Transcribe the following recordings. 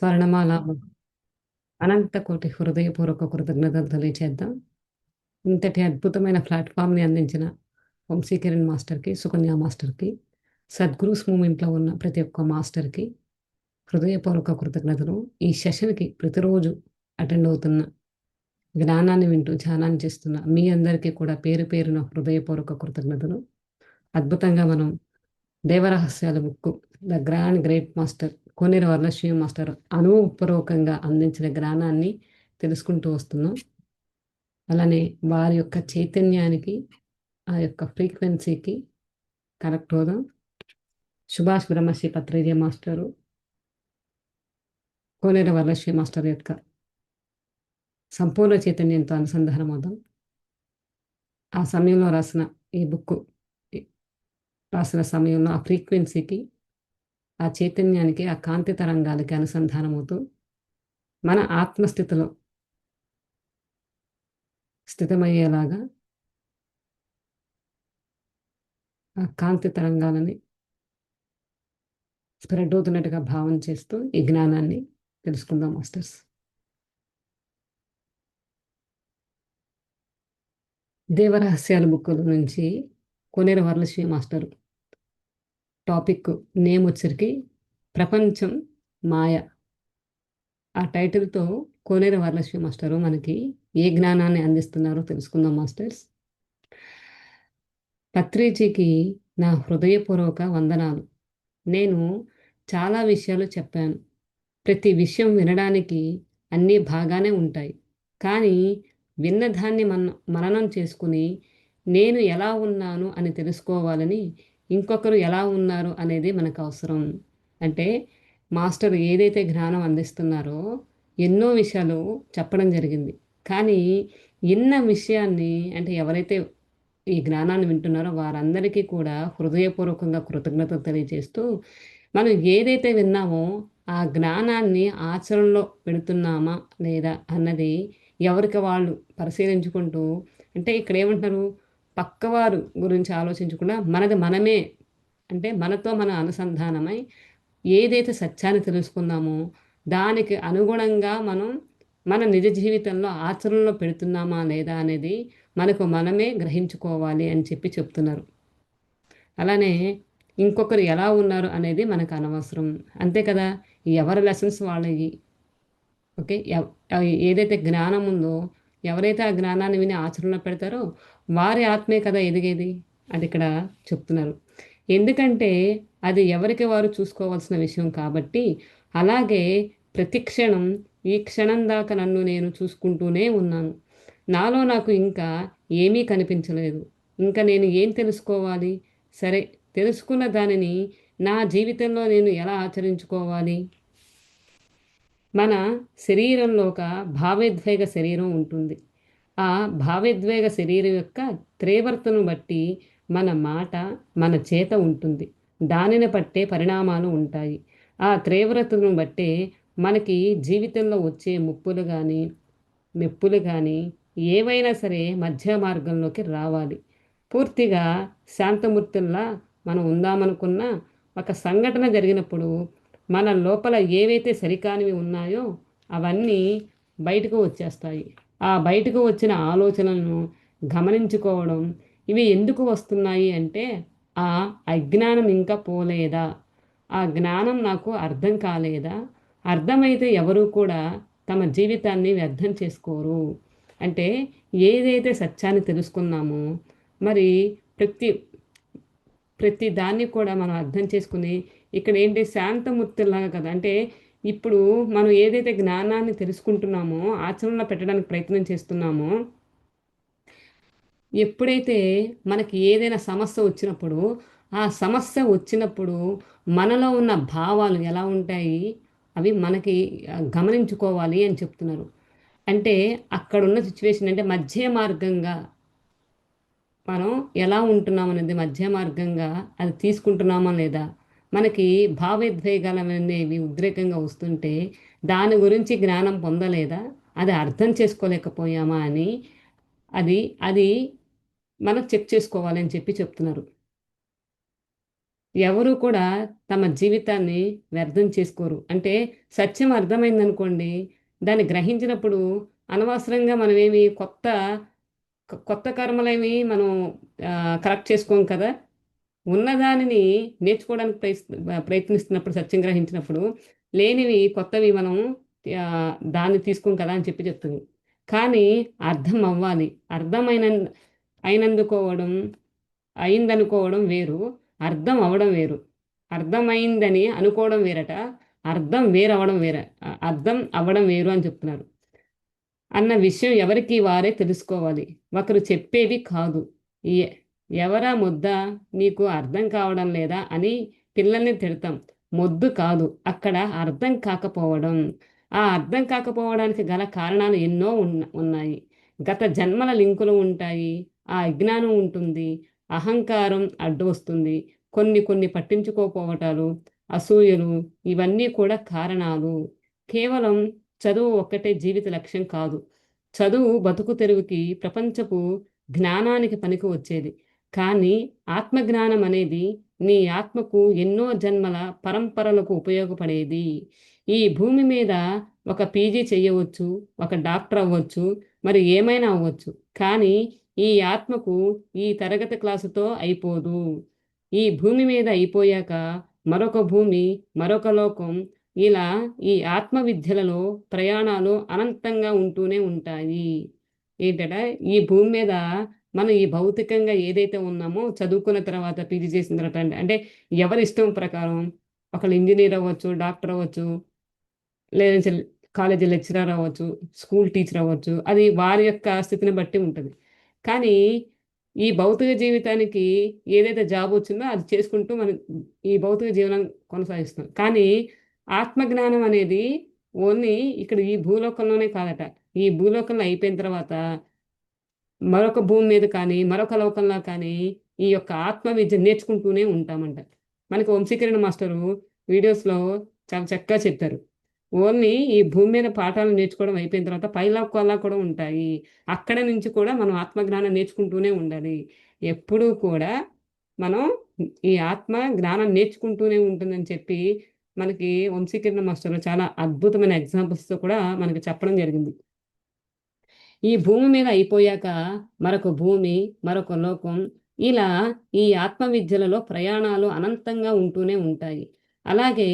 స్వర్ణమాల అనంత కోటి హృదయపూర్వక కృతజ్ఞతలు తెలియచేద్దాం. ఇంతటి అద్భుతమైన ప్లాట్‌ఫార్మ్‌ని అందించిన వంశీకిరణ్ మాస్టర్‌కి, సుకన్య మాస్టర్‌కి, సద్గురూస్ మూవ్‌మెంట్‌లో ఉన్న ప్రతి ఒక్క మాస్టర్‌కి హృదయపూర్వక కృతజ్ఞతలు. ఈ సెషన్‌కి ప్రతిరోజు అటెండ్ అవుతున్న, జ్ఞానాన్ని వింటూ ధ్యానాన్ని చేస్తున్న మీ అందరికీ కూడా పేరు పేరున హృదయపూర్వక కృతజ్ఞతలు. అద్భుతంగా మనం దేవరహస్యాల book 'the grand great master' Koneru Varalakshmi master అనుభవపూర్వకంగా అందించిన జ్ఞానాన్ని తెలుసుకుంటూ వస్తున్నాం. అలానే వారి యొక్క చైతన్యానికి, ఆ యొక్క ఫ్రీక్వెన్సీకి కనెక్ట్ అవుదాం. సుభాష్ బ్రహ్మశ్రీ పత్రిజీ మాస్టరు, కోనేరు వరలక్ష్మి మాస్టర్ యొక్క సంపూర్ణ చైతన్యంతో అనుసంధానమవుదాం. ఆ సమయంలో రాసిన ఈ బుక్కు రాసిన సమయంలో ఆ ఫ్రీక్వెన్సీకి, ఆ చైతన్యానికి, ఆ కాంతి తరంగాలకి అనుసంధానమవుతూ మన ఆత్మస్థితిలో స్థితమయ్యేలాగా ఆ కాంతి తరంగాలని స్ప్రెడ్ అవుతున్నట్టుగా భావన చేస్తూ ఈ జ్ఞానాన్ని తెలుసుకుందాం మాస్టర్స్. దేవరహస్యాల బుక్కుల నుంచి కోనేరు వరలక్ష్మి మాస్టర్ టాపిక్ నేమ్ వచ్చరికి ప్రపంచం మాయ. ఆ టైటిల్‌తో కోనేరు వరలక్ష్మి మాస్టరు మనకి ఏ జ్ఞానాన్ని అందిస్తున్నారో తెలుసుకుందాం మాస్టర్స్. పత్రిజీకి నా హృదయపూర్వక వందనాలు. నేను చాలా విషయాలు చెప్పాను. ప్రతి విషయం వినడానికి అన్నీ బాగానే ఉంటాయి. కానీ విన్నదాన్ని మననం చేసుకొని, నేను ఎలా ఉన్నాను అని తెలుసుకోవాలని, ఇంకొకరు ఎలా ఉన్నారు అనేది మనకవసరం. అంటే మాస్టర్ ఏదైతే జ్ఞానం అందిస్తున్నారో, ఎన్నో విషయాలు చెప్పడం జరిగింది. కానీ ఇన్న విషయాన్ని అంటే ఎవరైతే ఈ జ్ఞానాన్ని వింటున్నారో వారందరికీ కూడా హృదయపూర్వకంగా కృతజ్ఞతలు తెలియజేస్తూ, మనం ఏదైతే విన్నామో ఆ జ్ఞానాన్ని ఆచరణలో పెడుతున్నామా లేదా అన్నది ఎవరికి వాళ్ళు పరిశీలించుకుంటూ అంటే ఇక్కడేమంటున్నారు, పక్కవారు గురించి ఆలోచించకుండా మనది మనమే అంటే మనతో మన అనుసంధానమై ఏదైతే సత్యాన్ని తెలుసుకున్నామో దానికి అనుగుణంగా మనం మన నిజ జీవితంలో ఆచరణలో పెడుతున్నామా లేదా అనేది మనకు మనమే గ్రహించుకోవాలి అని చెప్పి చెప్తున్నారు. అలానే ఇంకొకరు ఎలా ఉన్నారు అనేది మనకు అనవసరం. అంతే కదా! ఎవరి లెసన్స్ వాళ్ళయి. ఓకే. ఏదైతే జ్ఞానం ఉందో, ఎవరైతే ఆ జ్ఞానాన్ని విని ఆచరణలో పెడతారో, వారి ఆత్మే కదా ఎదిగేది. అదిక్కడ చెప్తున్నారు. ఎందుకంటే, అది ఎవరికి వారు చూసుకోవాల్సిన విషయం కాబట్టి, అలాగే ప్రతి క్షణం, ఈ క్షణం దాకా నన్ను నేను చూసుకుంటూనే ఉన్నాను. నాలో నాకు ఇంకా ఏమీ కనిపించలేదు. ఇంక నేను ఏం తెలుసుకోవాలి? సరే, తెలుసుకున్న దానిని నా జీవితంలో నేను ఎలా ఆచరించుకోవాలి? మన శరీరంలో ఒక భావోద్వేగ శరీరం ఉంటుంది. ఆ భావోద్వేగ శరీరం యొక్క తీవ్రతను బట్టి మన మాట, మన చేత ఉంటుంది. దానిని బట్టే పరిణామాలు ఉంటాయి. ఆ తీవ్రతను బట్టే మనకి జీవితంలో వచ్చే ముప్పులు గానీ, మెప్పులు గానీ ఏవైనా సరే మధ్య మార్గంలోకి రావాలి. పూర్తిగా శాంతమూర్తుల్లా మనం ఉందామనుకున్నా ఒక సంఘటన జరిగినప్పుడు మన లోపల ఏవైతే సరికానివి ఉన్నాయో అవన్నీ బయటకు వచ్చేస్తాయి. ఆ బయటకు వచ్చిన ఆలోచనలను గమనించుకోవడం, ఇవి ఎందుకు వస్తున్నాయి అంటే ఆ అజ్ఞానం ఇంకా పోలేదా? ఆ జ్ఞానం నాకు అర్థం కాలేదా? అర్థమైతే ఎవరు కూడా తమ జీవితాన్ని వ్యర్థం చేసుకోరు. అంటే ఏదైతే సత్యాన్ని తెలుసుకున్నామో మరి ప్రతి ప్రతి దాన్ని కూడా మనం అర్థం చేసుకుని ఇక్కడేంటి శాంతమూర్తిలాగా కదా! అంటే ఇప్పుడు మనం ఏదైతే జ్ఞానాన్ని తెలుసుకుంటున్నామో, ఆచరణలో పెట్టడానికి ప్రయత్నం చేస్తున్నామో, ఎప్పుడైతే మనకి ఏదైనా సమస్య వచ్చినప్పుడు, ఆ సమస్య వచ్చినప్పుడు మనలో ఉన్న భావాలు ఎలా ఉంటాయి, అవి మనకి గమనించుకోవాలి అని చెప్తున్నారు. అంటే అక్కడున్న సిట్యుయేషన్ అంటే మధ్య మార్గంగా మనం ఎలా ఉంటున్నామనేది మధ్య మార్గంగా అది తీసుకుంటున్నామా లేదా? మనకి భావోద్వేగాలనేవి ఉద్రేకంగా వస్తుంటే, దాని గురించి జ్ఞానం పొందలేదా? అది అర్థం చేసుకోలేకపోయామా అని అది అది మనం చెక్ చేసుకోవాలి అని చెప్పి చెప్తున్నారు. ఎవరు కూడా తమ జీవితాన్ని వ్యర్థం చేసుకోరు. అంటే సత్యం అర్థమైందనుకోండి, దాన్ని గ్రహించినప్పుడు అనవసరంగా మనమేమి కొత్త కర్మలేమి మనం కరెక్ట్ చేసుకోం కదా! ఉన్నదానిని నేర్చుకోవడానికి ప్రయత్నిస్తున్నప్పుడు, సత్యం గ్రహించినప్పుడు, లేనివి కొత్తవి మనం దాన్ని తీసుకోం కదా అని చెప్తుంది. కానీ అర్థం అవ్వాలి. అర్థమైన అయినందుకోవడం అయిందనుకోవడం వేరు. అర్థం అవ్వడం వేరు. అర్థమైందని అనుకోవడం వేరట. అర్థం వేరవ్వడం అర్థం అవ్వడం వేరు అని చెప్తున్నారు. అన్న విషయం ఎవరికి వారే తెలుసుకోవాలి. ఒకరు చెప్పేది కాదు. ఎ ఎవరా మొద్ద నీకు అర్థం కావడం లేదా అని పిల్లల్ని తిడతాం. మొద్దు కాదు. అక్కడ అర్థం కాకపోవడం. ఆ అర్థం కాకపోవడానికి గల కారణాలు ఎన్నో ఉన్నాయి. గత జన్మల లింకులు ఉంటాయి. ఆ అజ్ఞానం ఉంటుంది. అహంకారం అడ్డు వస్తుంది. కొన్ని కొన్ని పట్టించుకోపోవటాలు, అసూయలు ఇవన్నీ కూడా కారణాలు. కేవలం చదువు ఒక్కటే జీవిత లక్ష్యం కాదు. చదువు బతుకు తెరువుకి, ప్రపంచపు జ్ఞానానికి పనికి వచ్చేది. కానీ ఆత్మజ్ఞానం అనేది నీ ఆత్మకు ఎన్నో జన్మల పరంపరలకు ఉపయోగపడేది. ఈ భూమి మీద ఒక పీజీ చెయ్యవచ్చు, ఒక డాక్టర్ అవ్వచ్చు, మరి ఏమైనా అవ్వచ్చు. కానీ ఈ ఆత్మకు ఈ తరగతి క్లాసుతో అయిపోదు. ఈ భూమి మీద అయిపోయాక మరొక భూమి, మరొక లోకం, ఇలా ఈ ఆత్మ విద్యలలో ప్రయాణాలు అనంతంగా ఉంటూనే ఉంటాయి. ఏంటంటే ఈ భూమి మీద మనం ఈ భౌతికంగా ఏదైతే ఉన్నామో చదువుకున్న తర్వాత పీజీ చేసిన తర్వాత అంటే ఎవరి ఇష్టం ప్రకారం ఒకళ్ళు ఇంజనీర్ అవ్వచ్చు, డాక్టర్ అవ్వచ్చు, లేదంటే కాలేజీ లెక్చరర్ అవ్వచ్చు, స్కూల్ టీచర్ అవ్వచ్చు. అది వారి యొక్క స్థితిని బట్టి ఉంటది. కానీ ఈ భౌతిక జీవితానికి ఏదైతే జాబ్ వచ్చిందో అది చేసుకుంటూ మనం ఈ భౌతిక జీవనం కొనసాగిస్తాం. కానీ ఆత్మజ్ఞానం అనేది ఓన్లీ ఇక్కడ ఈ భూలోకంలోనే కాదట. ఈ భూలోకంలో అయిపోయిన తర్వాత మరొక భూమి మీద కానీ, మరొక లోకంలో కానీ ఈ యొక్క ఆత్మ విద్య నేర్చుకుంటూనే ఉంటామంట. మనకి వంశీకిరణ్ మాస్టరు వీడియోస్‌లో చాలా చక్కగా చెప్పారు. ఓన్లీ ఈ భూమి మీద పాఠాలు నేర్చుకోవడం అయిపోయిన తర్వాత పైలోకాల్లో కూడా ఉంటాయి. అక్కడ నుంచి కూడా మనం ఆత్మజ్ఞానం నేర్చుకుంటూనే ఉండాలి. ఎప్పుడూ కూడా మనం ఈ ఆత్మ జ్ఞానం నేర్చుకుంటూనే ఉంటుందని చెప్పి మనకి వంశీకిరణ్ మాస్టరు చాలా అద్భుతమైన ఎగ్జాంపుల్స్‌తో కూడా మనకి చెప్పడం జరిగింది. ఈ భూమి మీద అయిపోయాక మరొక భూమి, మరొక లోకం, ఇలా ఈ ఆత్మ విద్యలలో ప్రయాణాలు అనంతంగా ఉంటూనే ఉంటాయి. అలాగే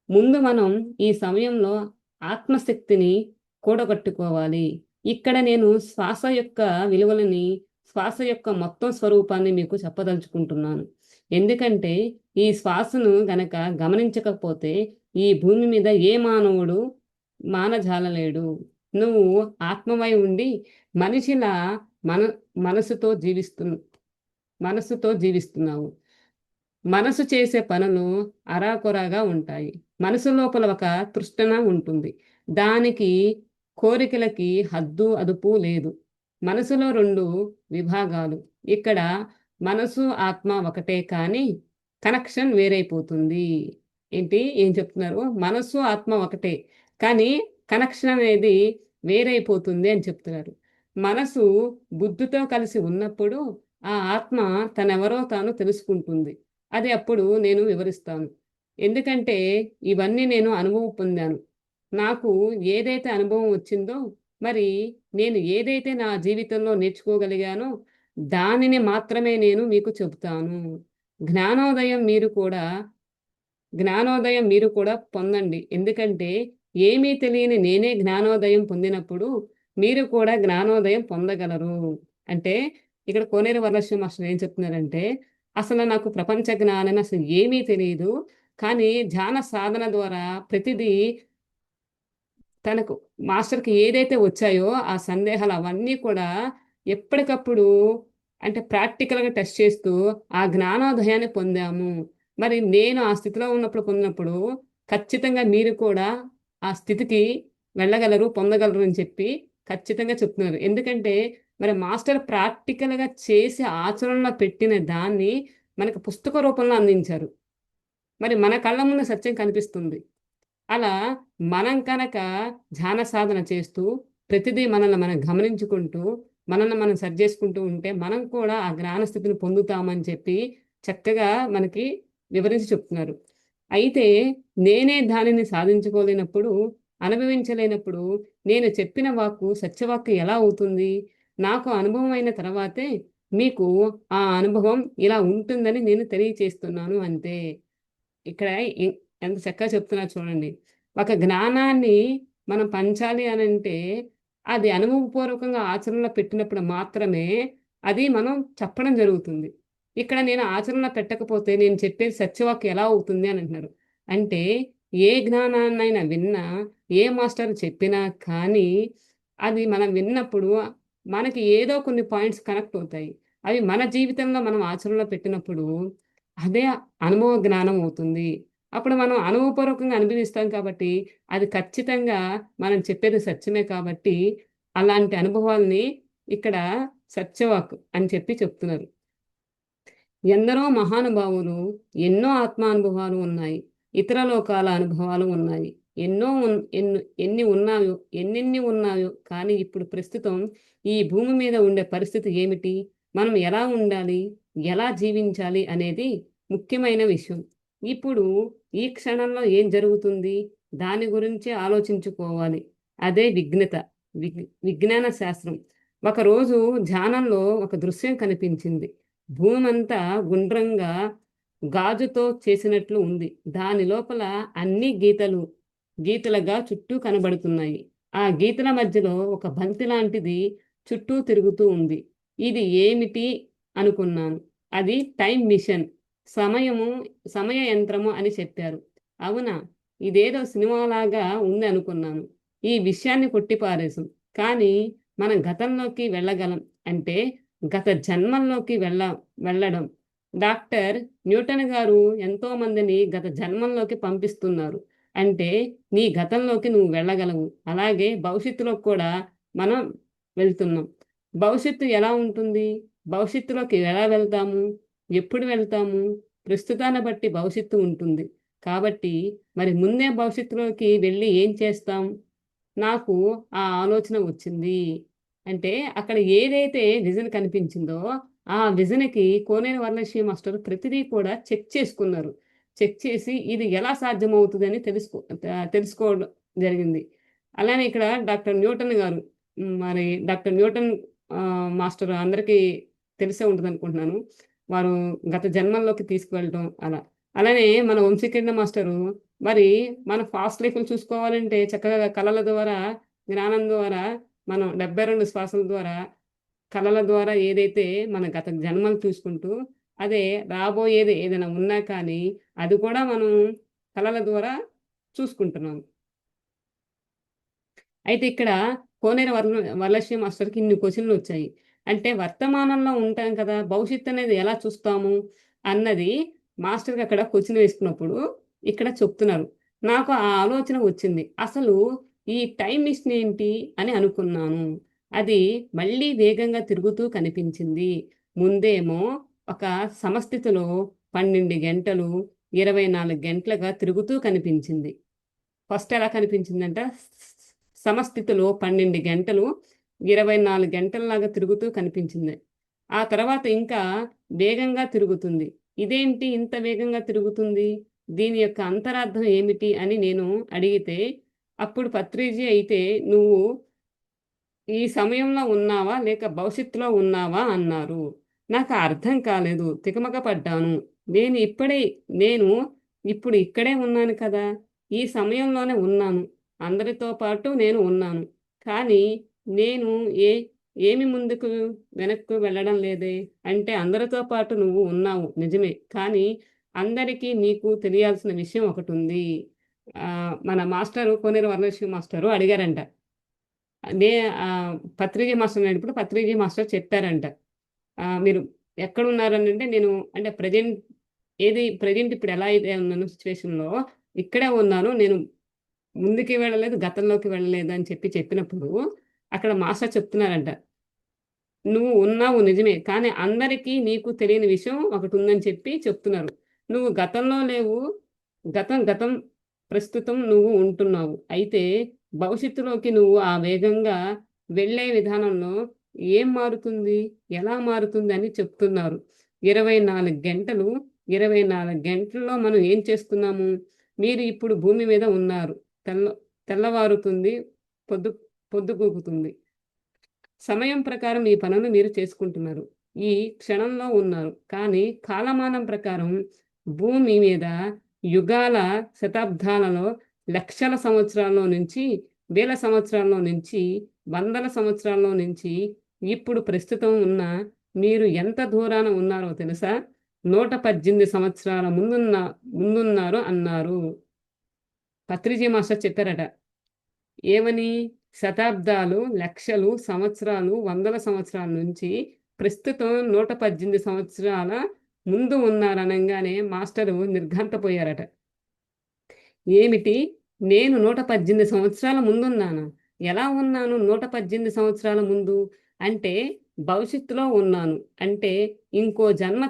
ముందు మనం ఈ సమయంలో ఆత్మశక్తిని కూడగట్టుకోవాలి. ఇక్కడ నేను శ్వాస యొక్క విలువలని, శ్వాస యొక్క మొత్తం స్వరూపాన్ని మీకు చెప్పదలుచుకుంటున్నాను. ఎందుకంటే ఈ శ్వాసను గనక గమనించకపోతే ఈ భూమి మీద ఏ మానవుడు మానజాలలేడు. నువ్వు ఆత్మవై ఉండి మనిషిలా మన మనసుతో మనసుతో జీవిస్తున్నావు. మనసు చేసే పనులు అరాకొరాగా ఉంటాయి. మనసు లోపల ఒక తృష్ణన ఉంటుంది. దానికి కోరికలకి హద్దు, అదుపు లేదు. మనసులో 2 విభాగాలు. ఇక్కడ మనసు, ఆత్మ ఒకటే కానీ కనెక్షన్ వేరైపోతుంది. ఏం చెప్తున్నారు? మనసు, ఆత్మ ఒకటే. కానీ కనెక్షన్ అనేది వేరైపోతుంది అని చెప్తున్నారు. మనసు బుద్ధితో కలిసి ఉన్నప్పుడు ఆ ఆత్మ తనెవరో తాను తెలుసుకుంటుంది. అది అప్పుడు నేను వివరిస్తాను. ఎందుకంటే ఇవన్నీ నేను అనుభవం పొందాను. నాకు ఏదైతే అనుభవం వచ్చిందో, మరి నేను ఏదైతే నా జీవితంలో నేర్చుకోగలిగానో, దానిని మాత్రమే నేను మీకు చెబుతాను. జ్ఞానోదయం మీరు కూడా జ్ఞానోదయం మీరు కూడా పొందండి. ఎందుకంటే ఏమీ తెలియని నేనే జ్ఞానోదయం పొందినప్పుడు, మీరు కూడా జ్ఞానోదయం పొందగలరు. అంటే ఇక్కడ కోనేరు వరలక్ష్మి మాస్టర్ ఏం చెప్తున్నారంటే, అసలు నాకు ప్రపంచ జ్ఞానం అసలు ఏమీ తెలీదు. కానీ ధ్యాన సాధన ద్వారా ప్రతిదీ తనకు మాస్టర్‌కి ఏదైతే వచ్చాయో ఆ సందేహాలు అవన్నీ కూడా ఎప్పటికప్పుడు అంటే ప్రాక్టికల్‌గా టెస్ట్ చేస్తూ ఆ జ్ఞానోదయాన్ని పొందాము. మరి నేను ఆ స్థితిలో పొందినప్పుడు ఖచ్చితంగా మీరు కూడా ఆ స్థితికి వెళ్ళగలరు, పొందగలరు అని చెప్పి ఖచ్చితంగా చెప్తున్నారు. ఎందుకంటే మరి మాస్టర్ ప్రాక్టికల్‌గా చేసి ఆచరణలో పెట్టిన దాన్ని మనకు పుస్తక రూపంలో అందించారు. మరి మన కళ్ళ ముందు సత్యం కనిపిస్తుంది. అలా మనం కనుక ధ్యాన సాధన చేస్తూ, ప్రతిదీ మనల్ని మనం గమనించుకుంటూ, మనల్ని మనం సరిజేసుకుంటూ ఉంటే, మనం కూడా ఆ జ్ఞాన స్థితిని పొందుతామని చెప్పి చక్కగా మనకి వివరించి చెప్తున్నారు. అయితే నేనే దానిని సాధించుకోలేనప్పుడు, అనుభవించలేనప్పుడు నేను చెప్పిన వాక్కు సత్యవాక్కు ఎలా అవుతుంది? నాకు అనుభవం అయిన తర్వాతే మీకు ఆ అనుభవం ఇలా ఉంటుందని నేను తెలియచేస్తున్నాను అంతే. ఇక్కడ ఎ ఎంత చక్కగా చెప్తున్నారు చూడండి. ఒక జ్ఞానాన్ని మనం పంచాలి అనంటే, అది అనుభవపూర్వకంగా ఆచరణలో పెట్టినప్పుడు మాత్రమే అది మనం చెప్పడం జరుగుతుంది. ఇక్కడ నేను ఆచరణలో పెట్టకపోతే నేను చెప్పేది సత్యవాక్కు ఎలా అవుతుంది అని అంటున్నారు. అంటే ఏ జ్ఞానాన్నైనా విన్నా, ఏ మాస్టర్ చెప్పినా కానీ, అది మనం విన్నప్పుడు మనకి ఏదో కొన్ని పాయింట్స్ కనెక్ట్ అవుతాయి. అవి మన జీవితంలో మనం ఆచరణలో పెట్టినప్పుడు అదే అనుభవ జ్ఞానం అవుతుంది. అప్పుడు మనం అనుభవపూర్వకంగా అనుభవిస్తాం కాబట్టి, అది ఖచ్చితంగా మనం చెప్పేది సత్యమే కాబట్టి, అలాంటి అనుభవాల్ని ఇక్కడ సత్యవాక్ అని చెప్పి చెప్తున్నారు. ఎందరో మహానుభావులు ఎన్నో ఆత్మానుభవాలు ఉన్నాయి. ఇతర లోకాల అనుభవాలు ఉన్నాయి. ఎన్నో ఉన్ ఎన్ని ఎన్ని ఉన్నాయో ఎన్నెన్ని ఉన్నాయో కానీ ఇప్పుడు ప్రస్తుతం ఈ భూమి మీద ఉండే పరిస్థితి ఏమిటి? మనం ఎలా ఉండాలి? ఎలా జీవించాలి? అనేది ముఖ్యమైన విషయం. ఇప్పుడు ఈ క్షణంలో ఏం జరుగుతుంది? దాని గురించే ఆలోచించుకోవాలి. అదే విజ్ఞత. విజ్ఞాన శాస్త్రం. ఒకరోజు ధ్యానంలో ఒక దృశ్యం కనిపించింది. భూమంతా గుండ్రంగా గాజుతో చేసినట్లు ఉంది. దాని లోపల అన్ని గీతలుగా చుట్టూ కనబడుతున్నాయి. ఆ గీతల మధ్యలో ఒక బంతి లాంటిది చుట్టూ తిరుగుతూ ఉంది. ఇది ఏమిటి అనుకున్నాను. అది టైమ్ మిషన్. సమయము సమయ యంత్రము అని చెప్పారు. అవునా! ఇదేదో సినిమాలాగా ఉంది అనుకున్నాను. ఈ విషయాన్ని కొట్టిపారేశాం. కానీ మనం గతంలోకి వెళ్ళగలం. అంటే గత జన్మల్లోకి వెళ్ళడం. డాక్టర్ న్యూటన్ గారు ఎంతో మందిని గత జన్మల్లోకి పంపిస్తున్నారు. అంటే నీ గతంలోకి నువ్వు వెళ్ళగలవు. అలాగే భవిష్యత్తులోకి కూడా మనం వెళ్తున్నాం. భవిష్యత్తు ఎలా ఉంటుంది? భవిష్యత్తులోకి ఎలా వెళ్తాము? ఎప్పుడు వెళ్తాము? ప్రస్తుతాన్ని బట్టి భవిష్యత్తు ఉంటుంది. కాబట్టి మరి ముందే భవిష్యత్తులోకి వెళ్ళి ఏం చేస్తాం? నాకు ఆ ఆలోచన వచ్చింది. అంటే అక్కడ ఏదైతే విజన్ కనిపించిందో, ఆ విజన్‌కి కోనేరు వరలక్ష్మి మాస్టర్ ప్రతిదీ కూడా చెక్ చేసుకున్నారు. చెక్ చేసి ఇది ఎలా సాధ్యమవుతదని తెలుసుకోవడం జరిగింది. అలానే ఇక్కడ డాక్టర్ న్యూటన్ గారు మరి డాక్టర్ న్యూటన్ మాస్టర్ అందరికీ తెలిసే ఉంటదనుకుంటున్నాను. వారు గత జన్మల్లోకి తీసుకువెళ్ళటం అలా. అలానే మన వంశీకృష్ణ మాస్టరు మరి మన ఫాస్ట్ లైఫ్‌ని చూసుకోవాలంటే చక్కగా కళల ద్వారా, జ్ఞానం ద్వారా మనం 72 శ్వాసల ద్వారా, కళల ద్వారా ఏదైతే మన గత జన్మలు చూసుకుంటూ, అదే రాబోయేది ఏదైనా ఉన్నా కానీ, అది కూడా మనం కళల ద్వారా చూసుకుంటున్నాం. అయితే ఇక్కడ కోనేరు వరలక్ష్మి మాస్టర్‌కి ఇన్ని క్వెషన్‌లొచ్చాయి. అంటే వర్తమానంలో ఉంటాం కదా! భవిష్యత్తు అనేది ఎలా చూస్తాము? అన్నది మాస్టర్‌కి అక్కడ క్వెషన్ వేసుకున్నప్పుడు ఇక్కడ చెప్తున్నారు. నాకు ఆ ఆలోచన వచ్చింది. అసలు ఈ టైమ్ మిషన్ ఏంటి అని అనుకున్నాను. అది మళ్ళీ వేగంగా తిరుగుతూ కనిపించింది. ముందేమో ఒక సమస్థితిలో 12 గంటలు, 24 గంటలుగా తిరుగుతూ కనిపించింది. ఫస్ట్ ఎలా కనిపించిందంట సమస్థితిలో 12 గంటలు, 24 గంటల్లాగా తిరుగుతూ కనిపించింది. ఆ తర్వాత ఇంకా వేగంగా తిరుగుతుంది. ఇదేంటి ఇంత వేగంగా తిరుగుతుంది? దీని యొక్క అంతరార్థం ఏమిటి అని నేను అడిగితే, అప్పుడు పత్రిజీ అయితే "నువ్వు ఈ సమయంలో ఉన్నావా? లేక భవిష్యత్తులో ఉన్నావా?" అన్నారు. నాకు అర్థం కాలేదు. తికమక పడ్డాను. నేను ఇప్పుడే నేను ఇప్పుడు ఇక్కడే ఉన్నాను కదా! ఈ సమయంలోనే ఉన్నాను. అందరితో పాటు నేను ఉన్నాను. కానీ నేను ఏ ఏమి ముందుకు, వెనక్కు వెళ్ళడం లేదే. అంటే అందరితో పాటు నువ్వు ఉన్నావు నిజమే. కానీ అందరికీ నీకు తెలియాల్సిన విషయం ఒకటుంది. మన మాస్టరు కోనేరు వరలక్ష్మి మాస్టరు అడిగారంట. నే పత్రిజీ మాస్టర్‌ని అడిగినప్పుడు పత్రిజీ మాస్టర్ చెప్పారంట. మీరు ఎక్కడున్నారనంటే నేను అంటే ప్రెజెంట్ ఇప్పుడు ఎలా అయితే ఉన్నానో సిట్యుయేషన్‌లో ఇక్కడే ఉన్నాను. నేను ముందుకి వెళ్ళలేదు, గతంలోకి వెళ్ళలేదు అని చెప్పినప్పుడు అక్కడ మాస్టర్ చెప్తున్నారంట. నువ్వు ఉన్నావు నిజమే. కానీ అందరికీ నీకు తెలియని విషయం ఒకటుందని చెప్పి చెప్తున్నారు. నువ్వు గతంలో లేవు. గతం ప్రస్తుతం నువ్వు ఉంటున్నావు. అయితే భవిష్యత్తులోకి నువ్వు ఆ వేగంగా వెళ్ళే విధానంలో ఏం మారుతుంది? ఎలా మారుతుంది అని చెప్తున్నారు. 24 గంటలు, 24 గంటల్లో మనం ఏం చేస్తున్నాము? మీరు ఇప్పుడు భూమి మీద ఉన్నారు. తెల్ల తెల్లవారుతుంది. పొద్దు పొద్దుగూకుతుంది. సమయం ప్రకారం ఈ పనులు మీరు చేసుకుంటున్నారు. ఈ క్షణంలో ఉన్నారు. కానీ కాలమానం ప్రకారం భూమి మీద యుగాల, శతాబ్దాలలో, లక్షల సంవత్సరాల్లో నుంచి, వేల సంవత్సరాల్లో నుంచి, వందల సంవత్సరాల్లో నుంచి, ఇప్పుడు ప్రస్తుతం ఉన్న మీరు ఎంత దూరాన ఉన్నారో తెలుసా? 118 సంవత్సరాల ముందున్నారు అన్నారు. పత్రిజీ మాస్టర్ చెప్పారట. ఏమని? శతాబ్దాలు, లక్షలు, సంవత్సరాలు, వందల సంవత్సరాల నుంచి ప్రస్తుతం 118 సంవత్సరాల ముందు ఉన్నారనంగానే మాస్టరు నిర్ఘాంతపోయారట. ఏమిటి? నేను 118 సంవత్సరాల ముందున్నానా? ఎలా ఉన్నాను 118 సంవత్సరాల ముందు? అంటే భవిష్యత్తులో ఉన్నాను. అంటే ఇంకో జన్మ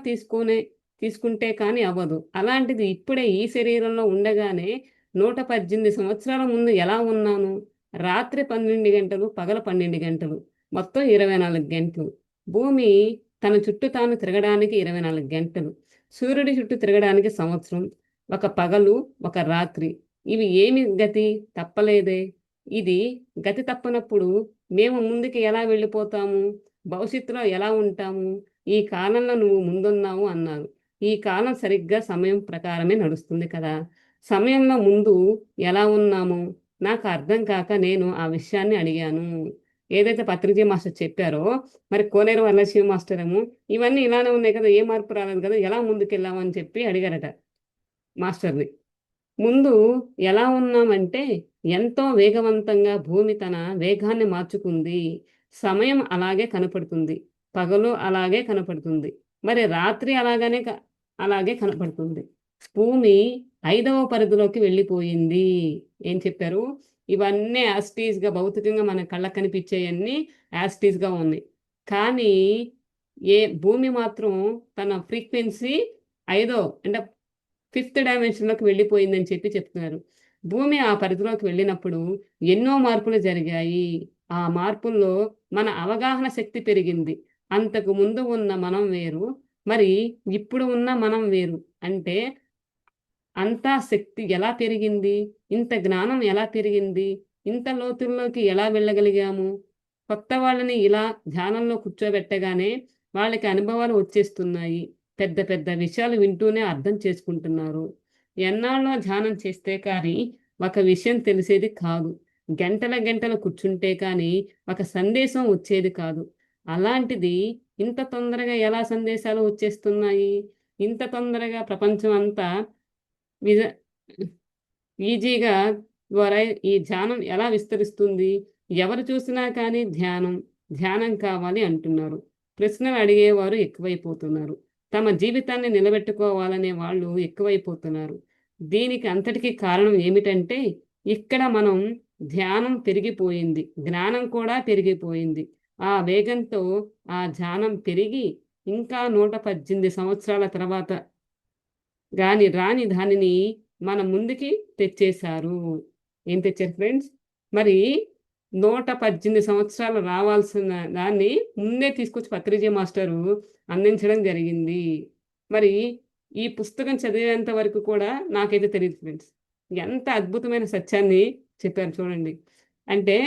తీసుకుంటే కానీ అవ్వదు. అలాంటిది ఇప్పుడే ఈ శరీరంలో ఉండగానే 118 సంవత్సరాల ముందు ఎలా ఉన్నాను? రాత్రి 12 గంటలు, పగలు 12 గంటలు. మొత్తం 24 గంటలు. భూమి తన చుట్టూ తాను తిరగడానికి 24 గంటలు. సూర్యుడి చుట్టూ తిరగడానికి సంవత్సరం. ఒక పగలు, ఒక రాత్రి. ఇవి ఏమి గతి? తప్పలేదే. ఇది గతి తప్పనప్పుడు మేము ముందుకి ఎలా వెళ్ళిపోతాము? భవిష్యత్తులో ఎలా ఉంటాము? ఈ కాలంలో నువ్వు ముందున్నావు అన్నారు. ఈ కాలం సరిగ్గా సమయం ప్రకారమే నడుస్తుంది కదా! సమయంలో ముందు ఎలా ఉన్నామో నాకు అర్థం కాక నేను ఆ విషయాన్ని అడిగాను. ఏదైతే పత్రిజీ మాస్టర్ చెప్పారో, మరి కోనేరు వరలక్ష్మి మాస్టర్ ఏమో ఇవన్నీ ఇలానే ఉన్నాయి కదా! ఏ మార్పు రాలేదు కదా! ఎలా ముందుకెళ్ళామని చెప్పి అడిగారట మాస్టర్‌ని. ముందు ఎలా ఉన్నామంటే, ఎంతో వేగవంతంగా భూమి తన వేగాన్ని మార్చుకుంది. సమయం అలాగే కనపడుతుంది. పగలు అలాగే కనపడుతుంది. మరి రాత్రి అలాగే కనపడుతుంది. భూమి 5వ పరిధిలోకి వెళ్ళిపోయింది. ఏం చెప్పారు? ఇవన్నీ భౌతికంగా మన కళ్ళకి కనిపించేయన్నీ ఉన్నాయి. కానీ భూమి మాత్రం తన ఫ్రీక్వెన్సీ అంటే ఫిఫ్త్ డైమెన్షన్‌లోకి వెళ్ళిపోయిందని చెప్తున్నారు. భూమి ఆ పరిధిలోకి వెళ్ళినప్పుడు ఎన్నో మార్పులు జరిగాయి. ఆ మార్పుల్లో మన అవగాహన శక్తి పెరిగింది. అంతకు ముందు ఉన్న మనం వేరు. మరి ఇప్పుడు ఉన్న మనం వేరు. అంటే అంతా శక్తి ఎలా పెరిగింది? ఇంత జ్ఞానం ఎలా పెరిగింది? ఇంత లోతుల్లోకి ఎలా వెళ్ళగలిగాము? కొత్త వాళ్ళని ఇలా ధ్యానంలో కూర్చోబెట్టగానే వాళ్ళకి అనుభవాలు వచ్చేస్తున్నాయి. పెద్ద పెద్ద విషయాలు వింటూనే అర్థం చేసుకుంటున్నారు. ఎన్నాళ్ళో ధ్యానం చేస్తే కానీ ఒక విషయం తెలిసేది కాదు. గంటల గంటలు కూర్చుంటే కానీ ఒక సందేశం వచ్చేది కాదు. అలాంటిది ఇంత తొందరగా ఎలా సందేశాలు వచ్చేస్తున్నాయి? ఇంత తొందరగా ప్రపంచం అంతా విజ ఈజీగా ద్వారా ఈ ధ్యానం ఎలా విస్తరిస్తుంది? ఎవరు చూసినా కానీ ధ్యానం, ధ్యానం కావాలి అంటున్నారు. ప్రశ్నలు అడిగేవారు ఎక్కువైపోతున్నారు. తమ జీవితాన్ని నిలబెట్టుకోవాలనే వాళ్ళు ఎక్కువైపోతున్నారు. దీనికి అంతటికి కారణం ఏమిటంటే, ఇక్కడ మనం ధ్యానం పెరిగిపోయింది. జ్ఞానం కూడా పెరిగిపోయింది. ఆ వేగంతో ఆ ధ్యానం పెరిగి ఇంకా 118 సంవత్సరాల తర్వాత రాని దానిని మన ముందుకి తెచ్చేశారు. ఏం తెచ్చారు ఫ్రెండ్స్? మరి 118 సంవత్సరాలు రావాల్సిన దాన్ని ముందే తీసుకొచ్చి పత్రిజీ మాస్టరు అందించడం జరిగింది. మరి ఈ పుస్తకం చదివేంత వరకు కూడా నాకైతే తెలీదు ఫ్రెండ్స్. ఎంత అద్భుతమైన సత్యాన్ని చెప్పారు చూడండి. అంటే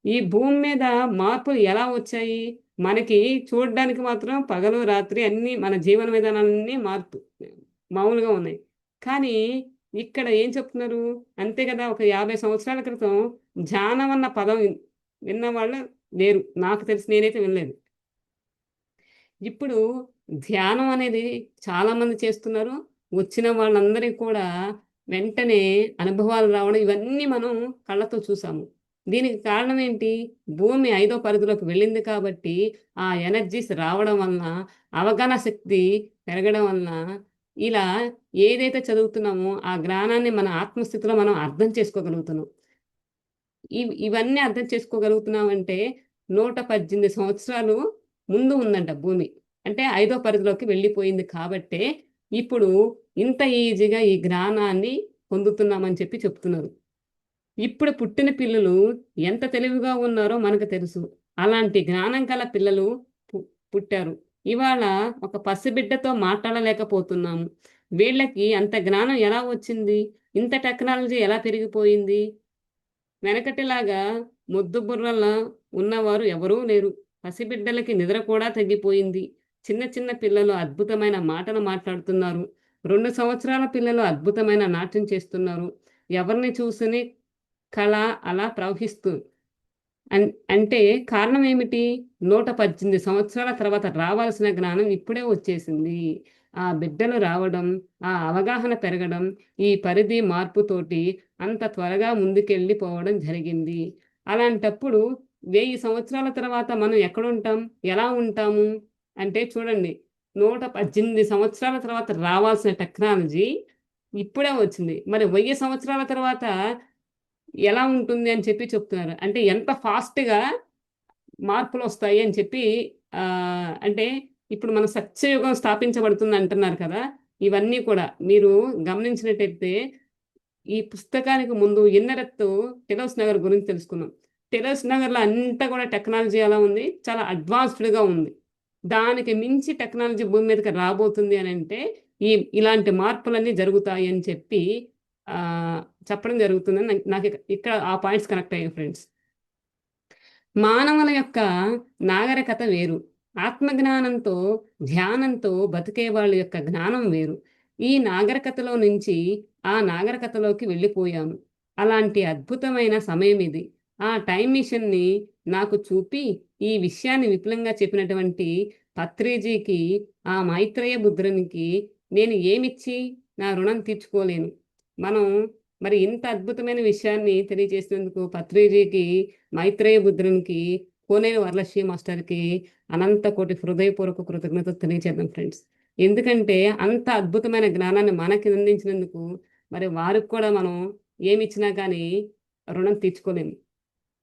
ఈ భూమి మీద మార్పులు ఎలా వచ్చాయి? మనకి చూడడానికి మాత్రం పగలు, రాత్రి అన్నీ మన జీవన విధానాలన్నీ మామూలుగా ఉన్నాయి. కానీ ఇక్కడ ఏం చెప్తున్నారు? అంతే కదా! ఒక 50 సంవత్సరాల క్రితం ధ్యానం అన్న పదం విన్నవాళ్ళు లేరు. నాకు తెలిసి నేనైతే వినలేదు. ఇప్పుడు ధ్యానం అనేది చాలామంది చేస్తున్నారు. వచ్చిన వాళ్ళందరికి కూడా వెంటనే అనుభవాలు రావడం ఇవన్నీ మనం కళ్ళతో చూసాము. దీనికి కారణం ఏంటి? భూమి 5వ పరిధిలోకి వెళ్ళింది కాబట్టి ఆ ఎనర్జీస్ రావడం వలన, అవగాహన శక్తి పెరగడం వలన ఇలా ఏదైతే చదువుతున్నామో ఆ జ్ఞానాన్ని మన ఆత్మస్థితిలో మనం అర్థం చేసుకోగలుగుతున్నాం. ఇవన్నీ అర్థం చేసుకోగలుగుతున్నామంటే 118 సంవత్సరాలు ముందు ఉందంట భూమి. అంటే 5వ పరిధిలోకి వెళ్ళిపోయింది కాబట్టే ఇప్పుడు ఇంత ఈజీగా ఈ జ్ఞానాన్ని పొందుతున్నామని చెప్తున్నారు. ఇప్పుడు పుట్టిన పిల్లలు ఎంత తెలివిగా ఉన్నారో మనకు తెలుసు. అలాంటి జ్ఞానం కల పిల్లలు పుట్టారు. ఇవాళ ఒక పసిబిడ్డతో మాట్లాడలేకపోతున్నాము. వీళ్ళకి అంత జ్ఞానం ఎలా వచ్చింది? ఇంత టెక్నాలజీ ఎలా పెరిగిపోయింది? వెనకటిలాగా మొద్దు బుర్రలా ఉన్నవారు ఎవరూ లేరు. పసిబిడ్డలకి నిద్ర కూడా తగ్గిపోయింది. చిన్న చిన్న పిల్లలు అద్భుతమైన మాటలు మాట్లాడుతున్నారు. 2 సంవత్సరాల పిల్లలు అద్భుతమైన నాట్యం చేస్తున్నారు. ఎవరిని చూసిని కళ అలా ప్రవహిస్తూ అంటే కారణమేమిటి? 118 సంవత్సరాల తర్వాత రావాల్సిన జ్ఞానం ఇప్పుడే వచ్చేసింది. ఆ బిడ్డలు రావడం, ఆ అవగాహన పెరగడం, ఈ పరిధి మార్పుతోటి అంత త్వరగా ముందుకెళ్ళిపోవడం జరిగింది. అలాంటప్పుడు 1000 సంవత్సరాల తర్వాత మనం ఎక్కడుంటాం? ఎలా ఉంటాము? అంటే చూడండి, 118 సంవత్సరాల తర్వాత రావాల్సిన టెక్నాలజీ ఇప్పుడే వచ్చింది. మరి 1000 సంవత్సరాల తర్వాత ఎలా ఉంటుంది అని చెప్పి చెప్తున్నారు. అంటే ఎంత ఫాస్ట్‌గా మార్పులొస్తాయి అని చెప్పి అంటే ఇప్పుడు మన సత్యయుగం స్థాపించబడుతుంది అంటున్నారు కదా! ఇవన్నీ కూడా మీరు గమనించినట్టయితే ఈ పుస్తకానికి ముందు 'ఇన్నరెత్తు' టెలోస్ నగర్ గురించి తెలుసుకున్నాం. టెలోస్ నగర్‌లో అంతా కూడా టెక్నాలజీ ఎలా ఉంది? చాలా అడ్వాన్స్‌డ్‌గా ఉంది. దానికి మించి టెక్నాలజీ భూమి మీదకి రాబోతుంది అనంటే, ఇలాంటి మార్పులన్నీ జరుగుతాయి అని చెప్పి చెప్పడం జరుగుతుందని నాకు ఇక్కడ ఆ పాయింట్స్ కనెక్ట్ అయ్యాయి ఫ్రెండ్స్. మానవుల యొక్క నాగరికత వేరు. ఆత్మజ్ఞానంతో, ధ్యానంతో బతికే వాళ్ళ యొక్క జ్ఞానం వేరు. ఈ నాగరికతలో నుంచి ఆ నాగరికతలోకి వెళ్ళిపోయాము. అలాంటి అద్భుతమైన సమయం ఇది. ఆ టైమ్ మిషన్‌ని నాకు చూపి, ఈ విషయాన్ని విపులంగా చెప్పినటువంటి పత్రిజీకి, ఆ మైత్రేయ బుద్ధునికి నేను ఏమిచ్చి నా రుణం తీర్చుకోలేను. మనం మరి ఇంత అద్భుతమైన విషయాన్ని తెలియజేసినందుకు పత్రిజీకి, మైత్రేయ బుద్ధునికి, కోనేరు వరలక్ష్మి మాస్టర్‌కి అనంత కోటి హృదయపూర్వక కృతజ్ఞతలు తెలియజేద్దాం ఫ్రెండ్స్. ఎందుకంటే అంత అద్భుతమైన జ్ఞానాన్ని మనకి అందించినందుకు మరి వారికి కూడా మనం ఏమిచ్చినా కానీ రుణం తీర్చుకోలేము.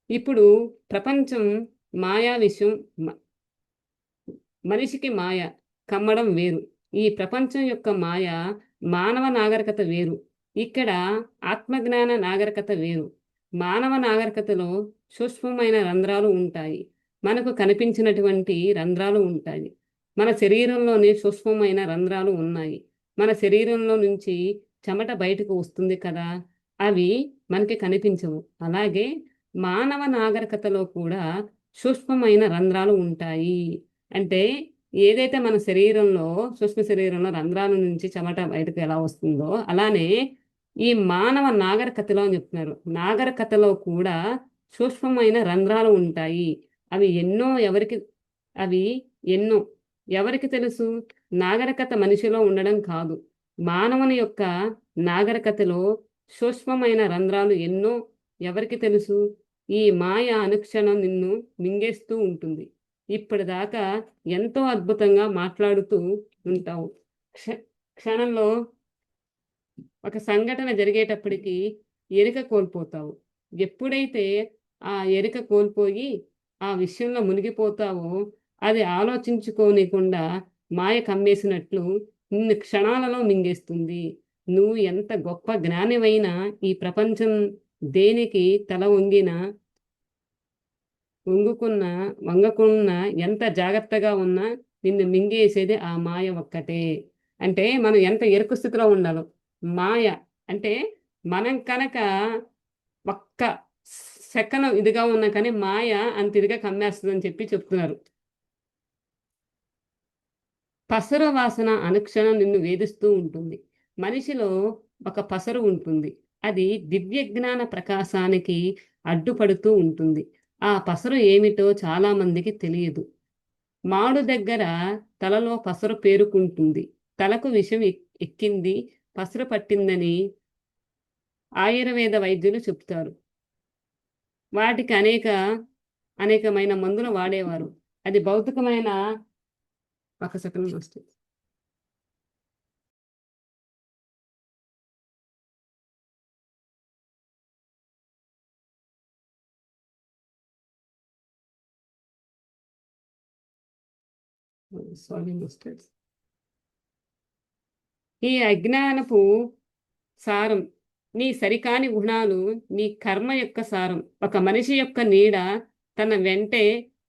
ఇప్పుడు ప్రపంచం మాయా విషయం మ మనిషికి మాయ కమ్మడం వేరు. ఈ ప్రపంచం యొక్క మాయ మానవ నాగరికత వేరు. ఇక్కడ ఆత్మజ్ఞాన నాగరికత వేరు. మానవ నాగరికతలో సూక్ష్మమైన రంధ్రాలు ఉంటాయి. మనకు కనిపించినటువంటి రంధ్రాలు ఉంటాయి. మన శరీరంలోనే సూక్ష్మమైన రంధ్రాలు ఉన్నాయి. మన శరీరంలో నుంచి చెమట బయటకు వస్తుంది కదా! అవి మనకి కనిపించవు. అలాగే మానవ నాగరికతలో కూడా సూక్ష్మమైన రంధ్రాలు ఉంటాయి. అంటే ఏదైతే మన శరీరంలో సూక్ష్మ శరీరంలో రంధ్రాల నుంచి చెమట బయటకు ఎలా వస్తుందో, అలానే ఈ మానవ నాగరికతలో అని చెప్తున్నారు. నాగరికతలో కూడా సూక్ష్మమైన రంధ్రాలు ఉంటాయి. అవి ఎన్నో ఎవరికి అవి ఎన్నో ఎవరికి తెలుసు? నాగరికత మనిషిలో ఉండడం కాదు. మానవుని యొక్క నాగరికతలో సూక్ష్మమైన రంధ్రాలు ఎన్నో ఎవరికి తెలుసు? ఈ మాయ అనుక్షణం నిన్ను మింగేస్తూ ఉంటుంది. ఇప్పటిదాకా ఎంతో అద్భుతంగా మాట్లాడుతూ ఉంటావు. క్ష క్షణంలో ఒక సంఘటన జరిగేటప్పటికి ఎరిక కోల్పోతావు. ఎప్పుడైతే ఆ ఎరిక కోల్పోయి, ఆ విషయంలో మునిగిపోతావో, అది ఆలోచించుకోనీకుండా మాయ కమ్మేసినట్లు నిన్ను క్షణాలలో మింగేస్తుంది. నువ్వు ఎంత గొప్ప జ్ఞానివైనా, ఈ ప్రపంచం దేనికి తల వంగినా వంగుకున్నా, వంగకున్నా, ఎంత జాగ్రత్తగా ఉన్నా నిన్ను మింగేసేది ఆ మాయ ఒక్కటే. అంటే మనం ఎంత ఎరుకు స్థితిలో ఉండాలో. మాయ అంటే మనం కనక ఒక్క సెకను ఇదిగా ఉన్నా కానీ మాయ అంత ఇదిగా కమ్మేస్తదని చెప్పి చెప్తున్నారు. పసరు వాసన అనుక్షణం నిన్ను వేధిస్తూ ఉంటుంది. మనిషిలో ఒక పసరు ఉంటుంది. అది దివ్య జ్ఞాన ప్రకాశానికి అడ్డుపడుతూ ఉంటుంది. ఆ పసరు ఏమిటో చాలా మందికి తెలియదు. మాడు దగ్గర తలలో పసరు పేరుకుంటుంది. తలకు విషం ఎక్కింది, పసరు పట్టిందని ఆయుర్వేద వైద్యులు చెప్తారు. వాటికి అనేకమైన మందులు వాడేవారు. అది భౌతికమైన ఒక సెకండ్ వస్తుంది. Sorry mistakes. ఈ అజ్ఞానపు సారం నీ సరికాని గుణాలు నీ కర్మ యొక్క సారం. ఒక మనిషి యొక్క నీడ తన వెంటే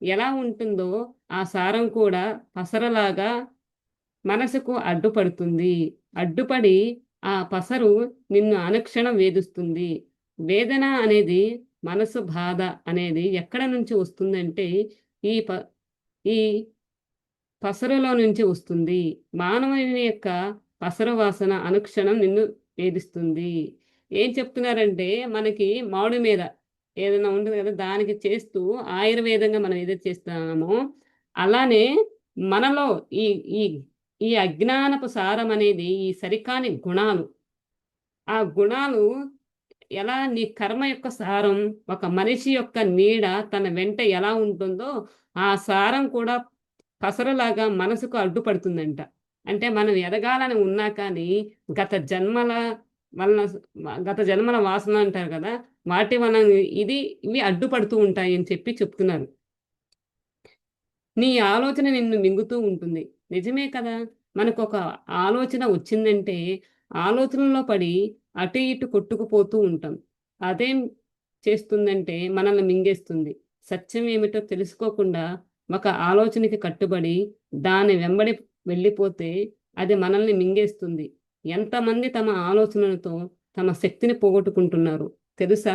ఎలా ఉంటుందో ఆ సారం కూడా పసరలాగా మనసుకు అడ్డుపడుతుంది. అడ్డుపడి ఆ పసరు నిన్ను అనుక్షణం వేధిస్తుంది. వేదన అనేది మనసు బాధ అనేది ఎక్కడ నుంచి వస్తుందంటే ఈ ప ఈ పసరులో నుంచి వస్తుంది. మానవుని యొక్క పసరు వాసన అనుక్షణం నిన్ను వేధిస్తుంది. ఏం చెప్తున్నారంటే మనకి మామిడి మీద ఏదైనా ఉంటది కదా! దానికి చేస్తూ ఆయుర్వేదంగా మనం ఏదైతే చేస్తున్నామో, అలానే మనలో ఈ ఈ ఈ అజ్ఞానపు సారం అనేది ఈ సరికాని గుణాలు. ఆ గుణాలు ఎలా నీ కర్మ యొక్క సారం ఒక మనిషి యొక్క నీడ తన వెంట ఎలా ఉంటుందో, ఆ సారం కూడా పసరులాగా మనసుకు అడ్డుపడుతుందంట. అంటే మనం ఎదగాలని ఉన్నా కానీ, గత జన్మల వలన గత జన్మల వాసన అంటారు కదా! వాటి వలన ఇవి అడ్డుపడుతూ ఉంటాయని చెప్తున్నారు. నీ ఆలోచన నిన్ను మింగుతూ ఉంటుంది. నిజమే కదా! మనకొక ఆలోచన వచ్చిందంటే, ఆలోచనలో పడి అటు ఇటు కొట్టుకుపోతూ ఉంటాం. అదేం చేస్తుందంటే మనల్ని మింగేస్తుంది. సత్యం ఏమిటో తెలుసుకోకుండా ఒక ఆలోచనకి కట్టుబడి దాని వెంబడి వెళ్ళిపోతే అది మనల్ని మింగేస్తుంది. ఎంతమంది తమ ఆలోచనలతో తమ శక్తిని పోగొట్టుకుంటున్నారు తెలుసా?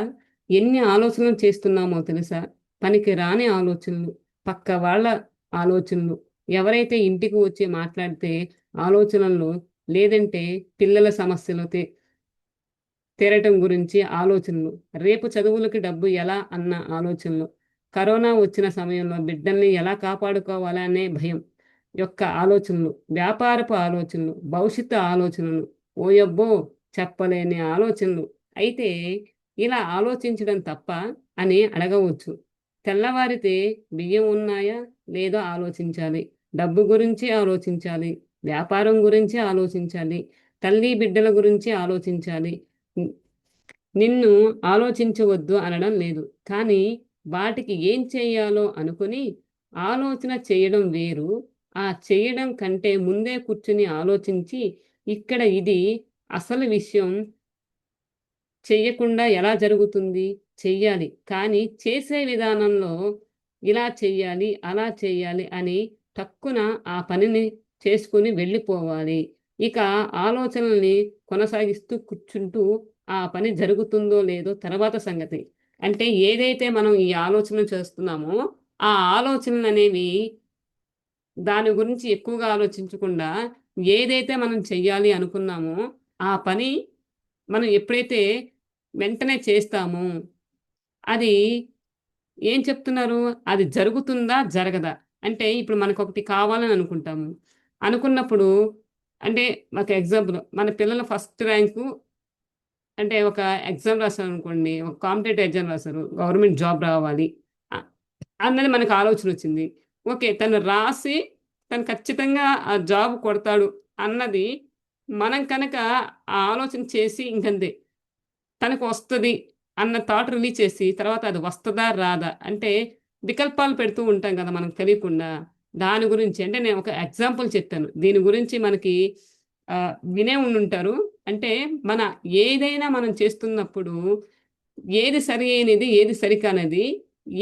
ఎన్ని ఆలోచనలు చేస్తున్నామో తెలుసా? పనికి రాని ఆలోచనలు, పక్క వాళ్ళ ఆలోచనలు. ఎవరైతే ఇంటికి వచ్చి మాట్లాడితే ఆలోచనల్లో లేదంటే పిల్లల సమస్యలు తీరటం గురించి ఆలోచనలు. రేపు చదువులకి డబ్బు ఎలా అన్న ఆలోచనలు. కరోనా వచ్చిన సమయంలో బిడ్డల్ని ఎలా కాపాడుకోవాలా అనే భయం యొక్క ఆలోచనలు. వ్యాపారపు ఆలోచనలు, భవిష్యత్తు ఆలోచనలు. ఓయబ్బో! చెప్పలేని ఆలోచనలు. అయితే ఇలా ఆలోచించడం తప్పా అని అడగవచ్చు. తెల్లవారితే బియ్యం ఉన్నాయా? లేదో ఆలోచించాలి. డబ్బు గురించి ఆలోచించాలి. వ్యాపారం గురించి ఆలోచించాలి. తల్లి బిడ్డల గురించి ఆలోచించాలి. న్ నిన్ను ఆలోచించవద్దు అనడం లేదు. కానీ వాటికి ఏం చేయాలో అనుకుని ఆలోచన చేయడం వేరు. ఆ చేయడం కంటే ముందే కూర్చొని ఆలోచించి ఇక్కడ ఇది అసలు విషయం చెయ్యకుండా ఎలా జరుగుతుంది? చెయ్యాలి. కానీ చేసే విధానంలో ఇలా చెయ్యాలి, అలా చెయ్యాలి అని టక్కున ఆ పనిని చేసుకొని వెళ్ళిపోవాలి. ఇక ఆలోచనల్ని కొనసాగిస్తూ కూర్చుంటూ ఆ పని జరుగుతుందో లేదో తర్వాత సంగతి. అంటే ఏదైతే మనం ఈ ఆలోచన చేస్తున్నామో, ఆ ఆలోచనలనేవి దాని గురించి ఎక్కువగా ఆలోచించకుండా ఏదైతే మనం చెయ్యాలి అనుకున్నామో, ఆ పని మనం ఎప్పుడైతే వెంటనే చేస్తామో, అది ఏం చెప్తున్నారు? అది జరుగుతుందా? జరగదా? అంటే ఇప్పుడు మనకొకటి కావాలని అనుకుంటాము. అనుకున్నప్పుడు అంటే ఒక ఎగ్జాంపుల్ మన పిల్లలు ఫస్ట్ ర్యాంకు అంటే ఒక ఎగ్జామ్ రాసారనుకోండి. ఒక కాంపిటేటివ్ ఎగ్జామ్ రాసారు. గవర్నమెంట్ జాబ్ రావాలి. అ అన్నది మనకు ఆలోచనొచ్చింది. ఓకే. తను రాసి తను ఖచ్చితంగా ఆ జాబ్ కొడతాడు అన్నది మనం కనుక ఆ ఆలోచన చేసి ఇంకంతే. తనకు వస్తది అన్న థాట్ రిలీజ్ చేసి, తర్వాత అది వస్తదా? రాదా? అంటే వికల్పాలు పెడుతూ ఉంటాం గదా! మనకు తెలియకుండా. దాని గురించి అంటే నేను ఒక ఎగ్జాంపుల్ చెప్పాను. దీని గురించి మనకి వినే ఉండుంటారు. అంటే మన ఏదైనా మనం చేస్తున్నప్పుడు ఏది సరి అయినది, ఏది సరికానిది,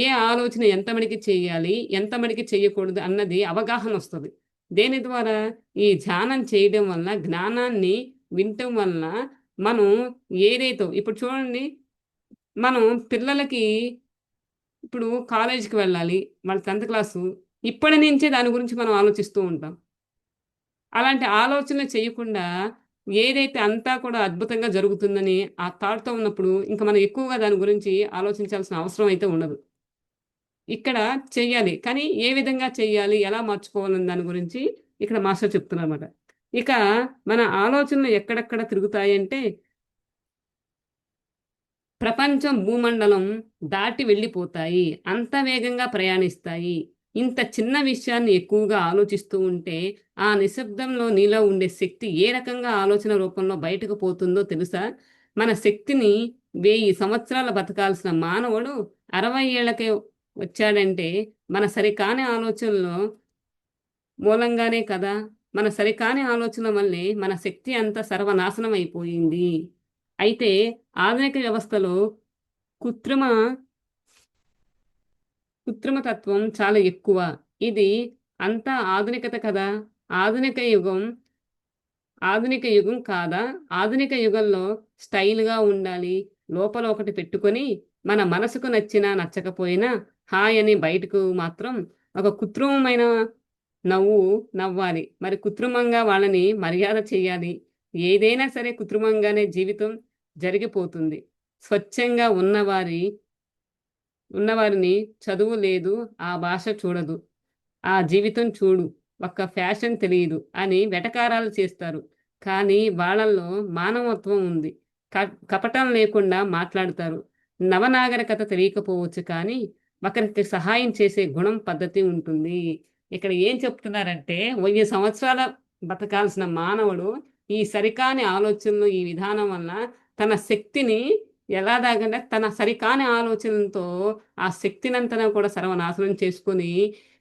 ఏ ఆలోచన ఎంత మటికి చేయాలి, ఎంత మటికి చేయకూడదు అన్నది అవగాహనొస్తది. దేని ద్వారా? ఈ ధ్యానం చేయడం వల్ల, జ్ఞానాన్ని వినటం వలన మనం ఏదైతే ఇప్పుడు చూడండి, మనం పిల్లలకి ఇప్పుడు కాలేజీకి వెళ్ళాలి. వాళ్ళు 10థ్ క్లాసు. ఇప్పటి నుంచే దాని గురించి మనం ఆలోచిస్తూ ఉంటాం. అలాంటి ఆలోచనలు చేయకుండా ఏదైతే అంతా కూడా అద్భుతంగా జరుగుతుందని ఆ థాట్‌తో ఉన్నప్పుడు ఇంక మనం ఎక్కువగా దాని గురించి ఆలోచించాల్సిన అవసరం అయితే ఉండదు. ఇక్కడ చెయ్యాలి. కానీ ఏ విధంగా చెయ్యాలి? ఎలా మార్చుకోవాలన్న దాని గురించి ఇక్కడ మాస్టర్ చెప్తున్నారన్నమాట. ఇక మన ఆలోచనలు ఎక్కడెక్కడ తిరుగుతాయంటే ప్రపంచం, భూమండలం దాటి వెళ్ళిపోతాయి. అంత వేగంగా ప్రయాణిస్తాయి. ఇంత చిన్న విషయాన్ని ఎక్కువగా ఆలోచిస్తూ ఉంటే, ఆ నిశ్శబ్దంలో నీలో ఉండే శక్తి ఏ రకంగా ఆలోచన రూపంలో బయటకు పోతుందో తెలుసా? మన శక్తిని 1000 సంవత్సరాలు బతకాల్సిన మానవుడు 60 ఏళ్లకే వచ్చాడంటే, మన సరికాని ఆలోచనలు మూలంగానే కదా! మన సరికాని ఆలోచన వల్లే మన శక్తి అంతా సర్వనాశనం అయిపోయింది. అయితే ఆధునిక వ్యవస్థలో కృత్రిమ కృత్రిమ తత్వం చాలా ఎక్కువ. ఇది అంతా ఆధునికత కదా! ఆధునిక యుగం ఆధునిక యుగం కాదా? ఆధునిక యుగంలో స్టైల్‌గా ఉండాలి. లోపల ఒకటి పెట్టుకొని, మన మనసుకు నచ్చినా, నచ్చకపోయినా హాయ్ అని బయటకు మాత్రం ఒక కృత్రిమమైన నవ్వు నవ్వాలి. మరి కృత్రిమంగా వాళ్ళని మర్యాద చేయాలి. ఏదైనా సరే కృత్రిమంగానే జీవితం జరిగిపోతుంది. స్వచ్ఛంగా ఉన్నవారిని చదువు లేదు, ఆ భాష చూడదు. ఆ జీవితం చూడు, ఒక్క ఫ్యాషన్ తెలీదు అని వెటకారాలు చేస్తారు. కానీ వాళ్ళల్లో మానవత్వం ఉంది. కపటం లేకుండా మాట్లాడతారు. నవనాగరికత తెలియకపోవచ్చు కానీ, ఒకరికి సహాయం చేసే గుణం, పద్ధతి ఉంటుంది. ఇక్కడ ఏం చెప్తున్నారంటే, 1000 సంవత్సరాల బతకాల్సిన మానవుడు ఈ సరికాని ఆలోచనలు, ఈ విధానం వలన తన శక్తిని ఎలాగంటే తన సరికాని ఆలోచనలతో ఆ శక్తినంతను కూడా సర్వనాశనం చేసుకొని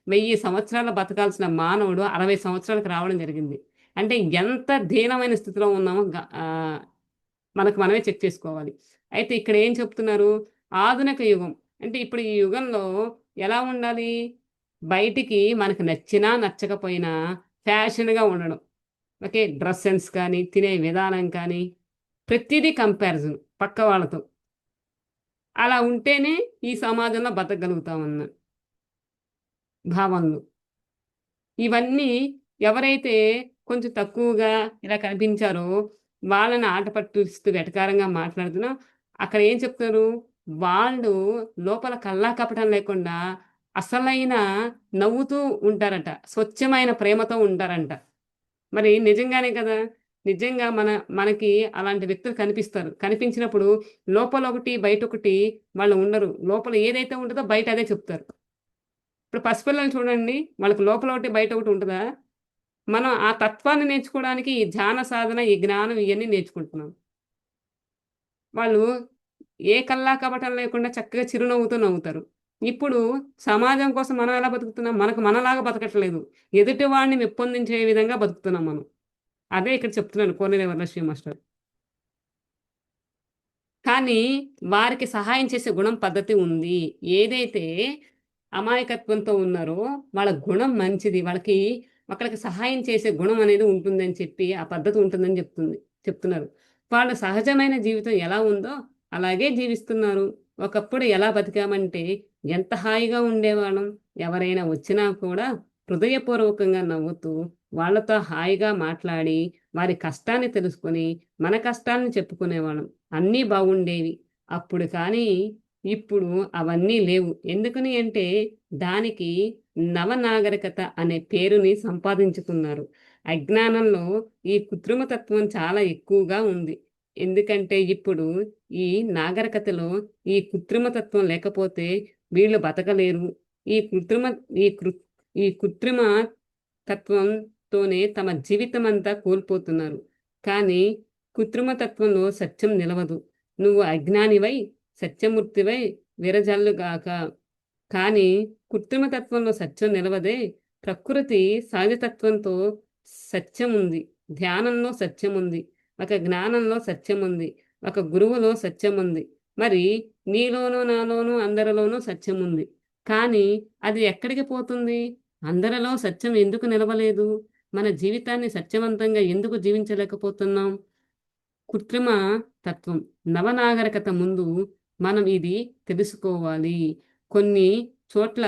1000 సంవత్సరాలు బతకాల్సిన మానవుడు 60 సంవత్సరాలకు రావడం జరిగింది. అంటే ఎంత దీనమైన స్థితిలో ఉన్నామో మనకు మనమే చెక్ చేసుకోవాలి. అయితే ఇక్కడ ఏం చెప్తున్నారు? ఆధునిక యుగం. అంటే ఇప్పుడు ఈ యుగంలో ఎలా ఉండాలి? బయటికి మనకు నచ్చినా, నచ్చకపోయినా ఫ్యాషన్‌గా ఉండడం. ఓకే. డ్రెస్ సెన్స్ కానీ, తినే విధానం కానీ, ప్రతీదీ కంపారిజన్ పక్క వాళ్ళతో. అలా ఉంటేనే ఈ సమాజంలో బతకగలుగుతామన్న భావనలు. ఇవన్నీ ఎవరైతే కొంచెం తక్కువగా ఇలా కనిపించారో, వాళ్ళని ఆట పట్టిస్తూ వెటకారంగా మాట్లాడుతున్నా, అక్కడ ఏం చెప్తారు? వాళ్ళు లోపల కల్లా కపటం లేకుండా అసలైన నవ్వుతూ ఉంటారట. స్వచ్ఛమైన ప్రేమతో ఉంటారంట. మరి నిజంగానే కదా! నిజంగా మనకి అలాంటి వ్యక్తులు కనిపిస్తారు. కనిపించినప్పుడు లోపలొకటి, బయటొకటి వాళ్ళు ఉండరు. లోపల ఏదైతే ఉంటదో బయట అదే చెప్తారు. ఇప్పుడు పసిపిల్లలు చూడండి. వాళ్ళకి లోపల ఒకటి, బయట ఒకటి ఉంటదా? మనం ఆ తత్వాన్ని నేర్చుకోవడానికి ఈ ధ్యాన సాధన, ఈ జ్ఞానం ఇయన్నీ నేర్చుకుంటున్నాం. వాళ్ళు ఏ కల్లా కపటం లేకుండా చక్కగా చిరునవ్వుతో నవ్వుతారు. ఇప్పుడు సమాజం కోసం మనం ఎలా బతుకుతున్నాం? మనకు మనలాగా బతకట్లేదు. ఎదుటి వాడిని మెప్పొందించే విధంగా బతుకుతున్నాం మనం. అదే ఇక్కడ చెప్తున్నాను కోనేరు వరలక్ష్మి మాస్టర్. కానీ వారికి సహాయం చేసే గుణం, పద్ధతి ఉంది. ఏదైతే అమాయకత్వంతో ఉన్నారో వాళ్ళ గుణం మంచిది. ఒకళ్ళకి సహాయం చేసే గుణం అనేది ఉంటుందని చెప్పి, ఆ పద్ధతి ఉంటుందని చెప్తున్నారు. వాళ్ళ సహజమైన జీవితం ఎలా ఉందో అలాగే జీవిస్తున్నారు. ఒకప్పుడు ఎలా బతికామంటే ఎంత హాయిగా ఉండేవాళ్ళం. ఎవరైనా వచ్చినా కూడా హృదయపూర్వకంగా నవ్వుతూ, వాళ్ళతో హాయిగా మాట్లాడి, వారి కష్టాన్ని తెలుసుకొని, మన కష్టాలను చెప్పుకునేవాళ్ళం. అన్నీ బాగుండేవి. అప్పుడు కానీ, ఇప్పుడు అవన్నీ లేవు. ఎందుకని అంటే, దానికి నవనాగరికత అనే పేరుని సంపాదించుకున్నారు. అజ్ఞానంలో ఈ కృత్రిమతత్వం చాలా ఎక్కువగా ఉంది. ఎందుకంటే, ఇప్పుడు ఈ నాగరికతలో ఈ కృత్రిమతత్వం లేకపోతే వీళ్ళు బతకలేరు. ఈ కృత్రిమ ఈ కృ ఈ కృత్రిమ తత్వంతోనే తమ జీవితమంతా కోల్పోతున్నారు. కానీ కృత్రిమ తత్వంలో సత్యం నిలవదు. నువ్వు అజ్ఞానివై, సత్యమూర్తివై విరజల్లుగాక. కానీ కృత్రిమ తత్వంలో సత్యం నిలవదే. ప్రకృతి సహజతత్వంతో సత్యముంది. ధ్యానంలో సత్యముంది. ఒక జ్ఞానంలో సత్యముంది. ఒక గురువులో సత్యముంది. మరి నీలోనూ, నాలోనూ, అందరిలోనూ సత్యముంది. కానీ అది ఎక్కడికి పోతుంది? అందరిలో సత్యం ఎందుకు నిలవలేదు? మన జీవితాన్ని సత్యవంతంగా ఎందుకు జీవించలేకపోతున్నాం? కృత్రిమ తత్వం. నవనాగరికత ముందు మనం ఇది తెలుసుకోవాలి. కొన్ని చోట్ల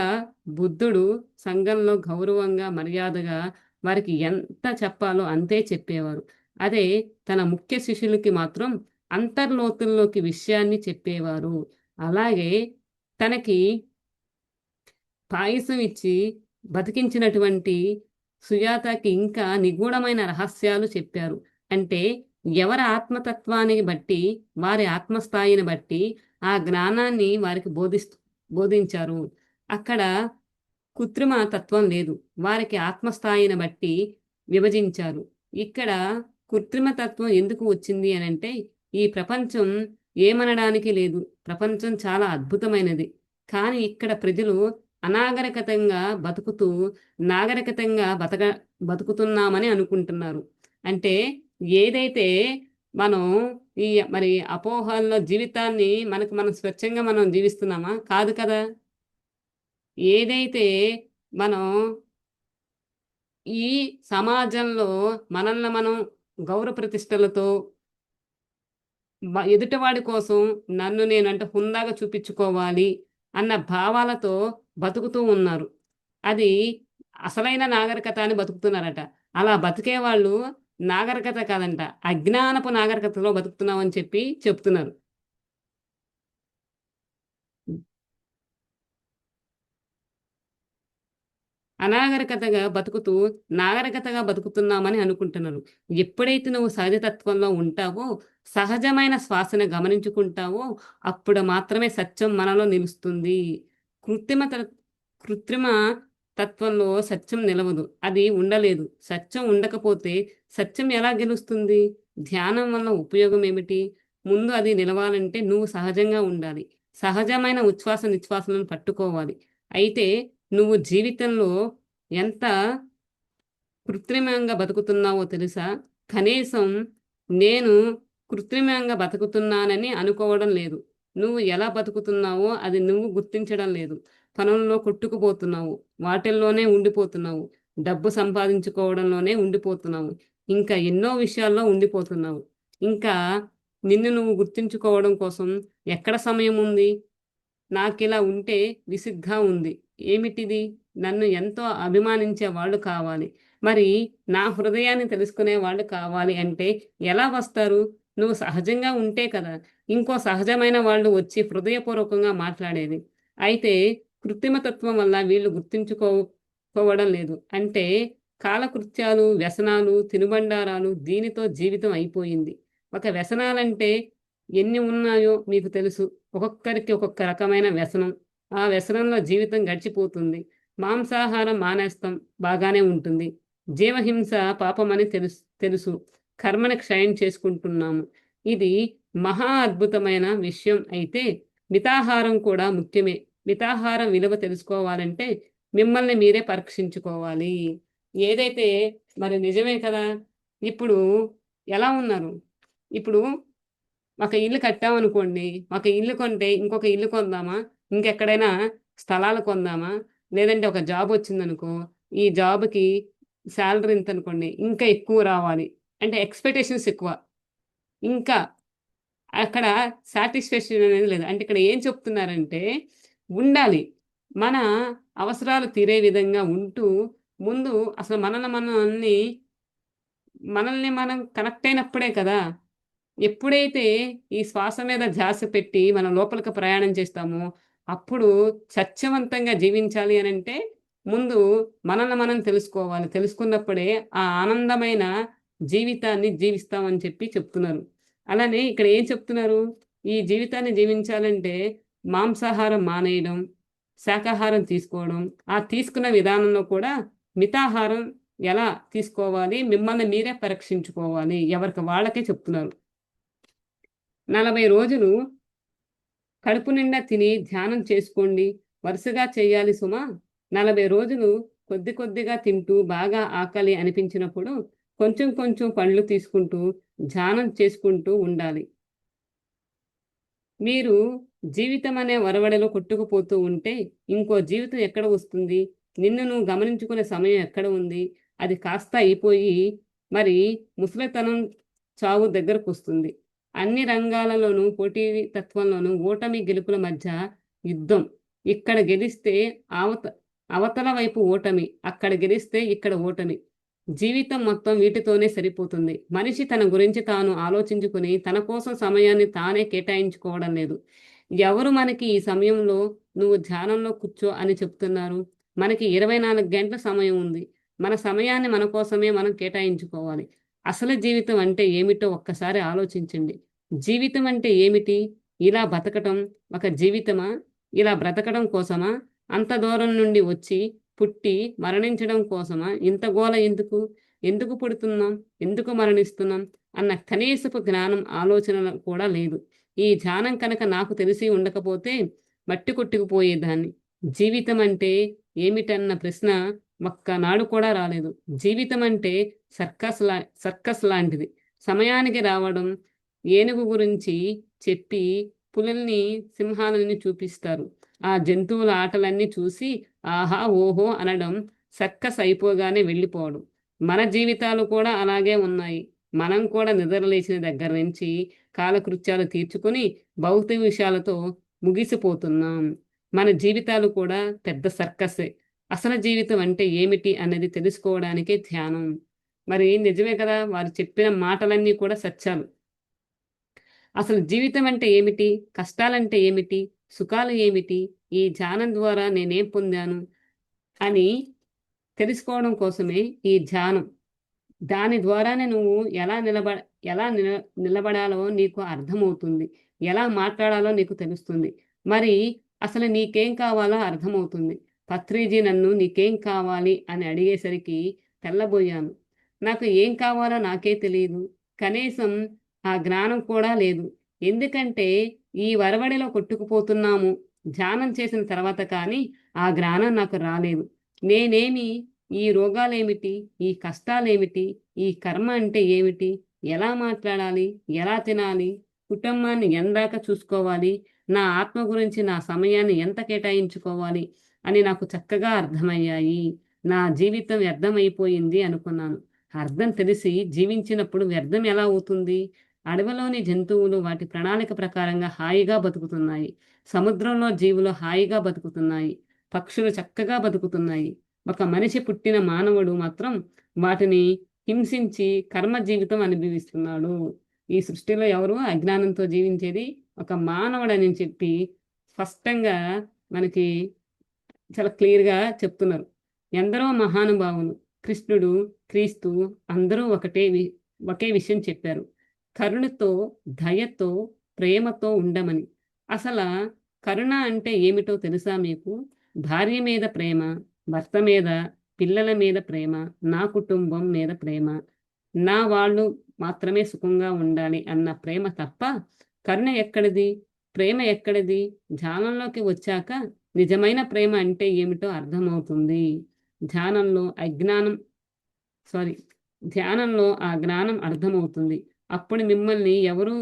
బుద్ధుడు సంఘంలో గౌరవంగా, మర్యాదగా వారికి ఎంత చెప్పాలో అంతే చెప్పేవారు. అదే తన ముఖ్య శిష్యులకి మాత్రం అంతర్లోతుల్లోకి విషయాన్ని చెప్పేవారు. అలాగే తనకి పాయసం ఇచ్చి బతికించినటువంటి సుజాతకి ఇంకా నిగూఢమైన రహస్యాలు చెప్పారు. అంటే ఎవరి ఆత్మతత్వాన్ని బట్టి, వారి ఆత్మస్థాయిని బట్టి ఆ జ్ఞానాన్ని వారికి బోధించారు. అక్కడ కృత్రిమ తత్వం లేదు. వారికి ఆత్మస్థాయిని బట్టి విభజించారు. ఇక్కడ కృత్రిమ తత్వం ఎందుకు వచ్చింది అనంటే, ఈ ప్రపంచం ఏమనడానికి లేదు. ప్రపంచం చాలా అద్భుతమైనది. కానీ ఇక్కడ ప్రజలు అనాగరికతంగా బతుకుతూ, నాగరికతంగా బతుకుతున్నామని అనుకుంటున్నారు. అంటే ఏదైతే మనం మరి అపోహల్లో జీవితాన్ని మనం స్వచ్ఛంగా మనం జీవిస్తున్నామా? కాదు కదా! ఏదైతే మనం ఈ సమాజంలో మనల్ని మనం గౌరవ ప్రతిష్టలతో ఎదుటివాడి కోసం నన్ను నేనంటే హుందాగా చూపించుకోవాలి అన్న భావాలతో బతుకుతూ ఉన్నారు. అది అసలైన నాగరికత అని బతుకుతున్నారట. అలా బతికేవాళ్ళు నాగరికత కాదంట. అజ్ఞానపు నాగరికతలో బతుకుతున్నామని చెప్పి చెప్తున్నారు. అనాగరికతగా బతుకుతూ, నాగరికతగా బతుకుతున్నామని అనుకుంటున్నారు. ఎప్పుడైతే నువ్వు సహజతత్వంలో ఉంటావో, సహజమైన శ్వాసను గమనించుకుంటావో, అప్పుడు మాత్రమే సత్యం మనలో నిలుస్తుంది. కృత్రిమ త కృత్రిమ తత్వంలో సత్యం నిలవదు. అది ఉండలేదు. సత్యం ఉండకపోతే సత్యం ఎలా గెలుస్తుంది? ధ్యానం వల్ల ఉపయోగం ఏమిటి? ముందు అది నిలవాలంటే నువ్వు సహజంగా ఉండాలి. సహజమైన ఉచ్ఛ్వాస, నిశ్వాసాలను పట్టుకోవాలి. అయితే నువ్వు జీవితంలో ఎంత కృత్రిమంగా బతుకుతున్నావో తెలుసా? కనీసం నేను కృత్రిమంగా బతుకుతున్నానని అనుకోవడం లేదు. నువ్వు ఎలా బతుకుతున్నావో అది నువ్వు గుర్తించడం లేదు. పనుల్లో కొట్టుకుపోతున్నావు. వాటిల్లోనే ఉండిపోతున్నావు. డబ్బు సంపాదించుకోవడంలోనే ఉండిపోతున్నావు. ఇంకా ఎన్నో విషయాల్లో ఉండిపోతున్నావు. ఇంకా నిన్ను నువ్వు గుర్తించుకోవడం కోసం ఎక్కడ సమయం ఉంది? నాకిలా ఉంటే విసుగ్గా ఉంది. ఏమిటిది? నన్ను ఎంతో అభిమానించే వాళ్ళు కావాలి. మరి నా హృదయాన్ని తెలుసుకునే వాళ్ళు కావాలి అంటే ఎలా వస్తారు? నువ్వు సహజంగా ఉంటే కదా! ఇంకో సహజమైన వాళ్ళు వచ్చి హృదయపూర్వకంగా మాట్లాడేది. అయితే కృత్రిమతత్వం వల్ల వీళ్ళు కోవడం లేదు. అంటే కాలకృత్యాలు, వ్యసనాలు, తినుబండారాలు దీనితో జీవితం అయిపోయింది. ఒక వ్యసనాలంటే ఎన్ని ఉన్నాయో మీకు తెలుసు. ఒక్కొక్కరికి ఒక్కొక్క రకమైన వ్యసనం. ఆ వ్యసనంలో జీవితం గడిచిపోతుంది. మాంసాహారం మానేస్తాం బాగానే ఉంటుంది. జీవహింస పాపమని తెలుసు. కర్మని క్షయం చేసుకుంటున్నాము. ఇది మహా అద్భుతమైన విషయం అయితే మితాహారం కూడా ముఖ్యమే. మితాహారం విలువ తెలుసుకోవాలంటే మిమ్మల్ని మీరే పరీక్షించుకోవాలి. ఏదైతే మరి నిజమే కదా! ఇప్పుడు ఎలా ఉన్నారు? ఇప్పుడు ఒక ఇల్లు కట్టామనుకోండి. ఒక ఇల్లు కొంటే ఇంకొక ఇల్లు కొందామా? ఇంకెక్కడైనా స్థలాలు కొందామా? లేదంటే ఒక జాబొచ్చిందనుకో, ఈ జాబ్‌కి సాలరీ ఇంతనుకోండి. ఇంకా ఎక్కువ రావాలి. అంటే ఎక్స్‌పెక్టేషన్స్ ఎక్కువ. ఇంకా అక్కడ సాటిస్ఫాక్షన్ అనేది లేదు. అంటే ఇక్కడ ఏం చెప్తున్నారంటే ఉండాలి. మన అవసరాలు తీరే విధంగా ఉంటూ, ముందు అసలు మనల్ని మనం కనెక్ట్ అయినప్పుడే కదా! ఎప్పుడైతే ఈ శ్వాస మీద ధ్యాస పెట్టి మనం లోపలికి ప్రయాణం చేస్తామో, అప్పుడు సత్యవంతంగా జీవించాలి అనంటే, ముందు మనల్ని మనం తెలుసుకోవాలి. తెలుసుకున్నప్పుడే ఆ ఆనందమైన జీవితాన్ని జీవిస్తామని చెప్పి చెప్తున్నారు. అలానే ఇక్కడ ఏం చెప్తున్నారు? ఈ జీవితాన్ని జీవించాలంటే మాంసాహారం మానేయడం, శాకాహారం తీసుకోవడం, ఆ తీసుకున్న విధానంలో కూడా మితాహారం ఎలా తీసుకోవాలి, మిమ్మల్ని మీరే పరీక్షించుకోవాలి. ఎవరికి వాళ్ళకే చెప్తున్నారు. 40 రోజులు కడుపు నిండా తిని ధ్యానం చేసుకోండి. వరుసగా చేయాలి సుమా. 40 రోజులు కొద్ది కొద్దిగా తింటూ బాగా ఆకలి అనిపించినప్పుడు కొంచెం కొంచెం పండ్లు తీసుకుంటూ ధ్యానం చేసుకుంటూ ఉండాలి. మీరు జీవితం అనే ఒరవడిలో కొట్టుకుపోతూ ఉంటే ఇంకో జీవితం ఎక్కడ వస్తుంది? నిన్ను నువ్వు గమనించుకునే సమయం ఎక్కడ ఉంది? అది కాస్త అయిపోయి మరి ముసలితనం చావు దగ్గరకొస్తుంది. అన్ని రంగాలలోనూ పోటీ తత్వంలోనూ ఓటమి గెలుపుల మధ్య యుద్ధం. ఇక్కడ గెలిస్తే అవత అవతల వైపు ఓటమి. అక్కడ గెలిస్తే ఇక్కడ ఓటమి. జీవితం మొత్తం వీటితోనే సరిపోతుంది. మనిషి తన గురించి తాను ఆలోచించుకుని, తన కోసం సమయాన్ని తానే కేటాయించుకోవడం లేదు. ఎవరు మనకి ఈ సమయంలో నువ్వు ధ్యానంలో కూర్చో అని చెప్తున్నారు? మనకి 24 గంటల సమయం ఉంది. మన సమయాన్ని మన కోసమే మనం కేటాయించుకోవాలి. అసలు జీవితం అంటే ఏమిటో ఒక్కసారి ఆలోచించండి. జీవితం అంటే ఏమిటి? ఇలా బతకటం ఒక జీవితమా? ఇలా బ్రతకడం కోసమా? అంత దూరం నుండి వచ్చి పుట్టి మరణించడం కోసమా? ఇంత గోల ఎందుకు? ఎందుకు పుడుతున్నాం? ఎందుకు మరణిస్తున్నాం? అన్న కనీసపు జ్ఞానం, ఆలోచన కూడా లేదు. ఈ ధ్యానం కనుక నాకు తెలిసి ఉండకపోతే మట్టి కొట్టుకుపోయేదాన్ని. జీవితం అంటే ఏమిటన్న ప్రశ్న ఒక్కనాడు కూడా రాలేదు. జీవితం అంటే సర్కస్ లాంటిది. సమయానికి రావడం, ఏనుగు గురించి చెప్పి పులుల్ని, సింహాలని చూపిస్తారు. ఆ జంతువుల ఆటలన్నీ చూసి ఆహా! ఓహో! అనడం, సర్కస్ అయిపోగానే వెళ్ళిపోవడం. మన జీవితాలు కూడా అలాగే ఉన్నాయి. మనం కూడా నిద్రలేచిన దగ్గర నుంచి కాలకృత్యాలు తీర్చుకొని భౌతిక విషయాలతో ముగిసిపోతున్నాం. మన జీవితాలు కూడా పెద్ద సర్కస్సే. అసలు జీవితం అంటే ఏమిటి అనేది తెలుసుకోవడానికే ధ్యానం. మరి నిజమే కదా! వారు చెప్పిన మాటలన్నీ కూడా సత్యాలు. అసలు జీవితం అంటే ఏమిటి? కష్టాలంటే ఏమిటి? సుఖాలు ఏమిటి? ఈ ధ్యానం ద్వారా నేనేం పొందాను? అని తెలుసుకోవడం కోసమే ఈ ధ్యానం. దాని ద్వారానే నువ్వు ఎలా నిలబడాలో నీకు అర్థమవుతుంది. ఎలా మాట్లాడాలో నీకు తెలుస్తుంది. మరి అసలు నీకేం కావాలో అర్థమవుతుంది. పత్రిజీ నన్ను "నీకేం కావాలి?" అని అడిగేసరికి తెల్లబోయాను. నాకు ఏం కావాలో నాకే తెలీదు. కనీసం ఆ జ్ఞానం కూడా లేదు. ఎందుకంటే ఈ వరవడిలో కొట్టుకుపోతున్నాము. ధ్యానం చేసిన తర్వాత కానీ ఆ జ్ఞానం నాకు రాలేదు. నేనేమి ఈ రోగాలేమిటి? ఈ కష్టాలేమిటి? ఈ కర్మ అంటే ఏమిటి? ఎలా మాట్లాడాలి? ఎలా తినాలి? కుటుంబాన్ని ఎందాక చూసుకోవాలి? నా ఆత్మ గురించి నా సమయాన్ని ఎంత కేటాయించుకోవాలి? అని నాకు చక్కగా అర్థమయ్యాయి. నా జీవితం వ్యర్థమైపోయింది అనుకున్నాను. అర్థం తెలిసి జీవించినప్పుడు వ్యర్థం ఎలా అవుతుంది? అడవిలోని జంతువులు వాటి ప్రణాళిక ప్రకారంగా హాయిగా బతుకుతున్నాయి. సముద్రంలో జీవులు హాయిగా బతుకుతున్నాయి. పక్షులు చక్కగా బతుకుతున్నాయి. ఒక మనిషి పుట్టిన మానవుడు మాత్రం వాటిని హింసించి కర్మ జీవితం అనుభవిస్తున్నాడు. ఈ సృష్టిలో ఎవరు అజ్ఞానంతో జీవించేది ఒక మానవుడని చెప్పి స్పష్టంగా మనకి చాలా క్లియర్‌గా చెప్తున్నారు. ఎందరో మహానుభావులు కృష్ణుడు, క్రీస్తు అందరూ ఒకే విషయం చెప్పారు. కరుణతో, దయతో, ప్రేమతో ఉండమని. అసల కరుణ అంటే ఏమిటో తెలుసా మీకు? భార్య మీద ప్రేమ, భర్త మీద, పిల్లల మీద ప్రేమ, నా కుటుంబం మీద ప్రేమ, నా వాళ్ళు మాత్రమే సుఖంగా ఉండాలి అన్న ప్రేమ తప్ప కరుణ ఎక్కడిది? ప్రేమ ఎక్కడిది? ధ్యానంలోకి వచ్చాక నిజమైన ప్రేమ అంటే ఏమిటో అర్థమవుతుంది. ధ్యానంలో అజ్ఞానం సారీ ధ్యానంలో ఆ జ్ఞానం అర్థమవుతుంది. అప్పుడు మిమ్మల్ని ఎవరు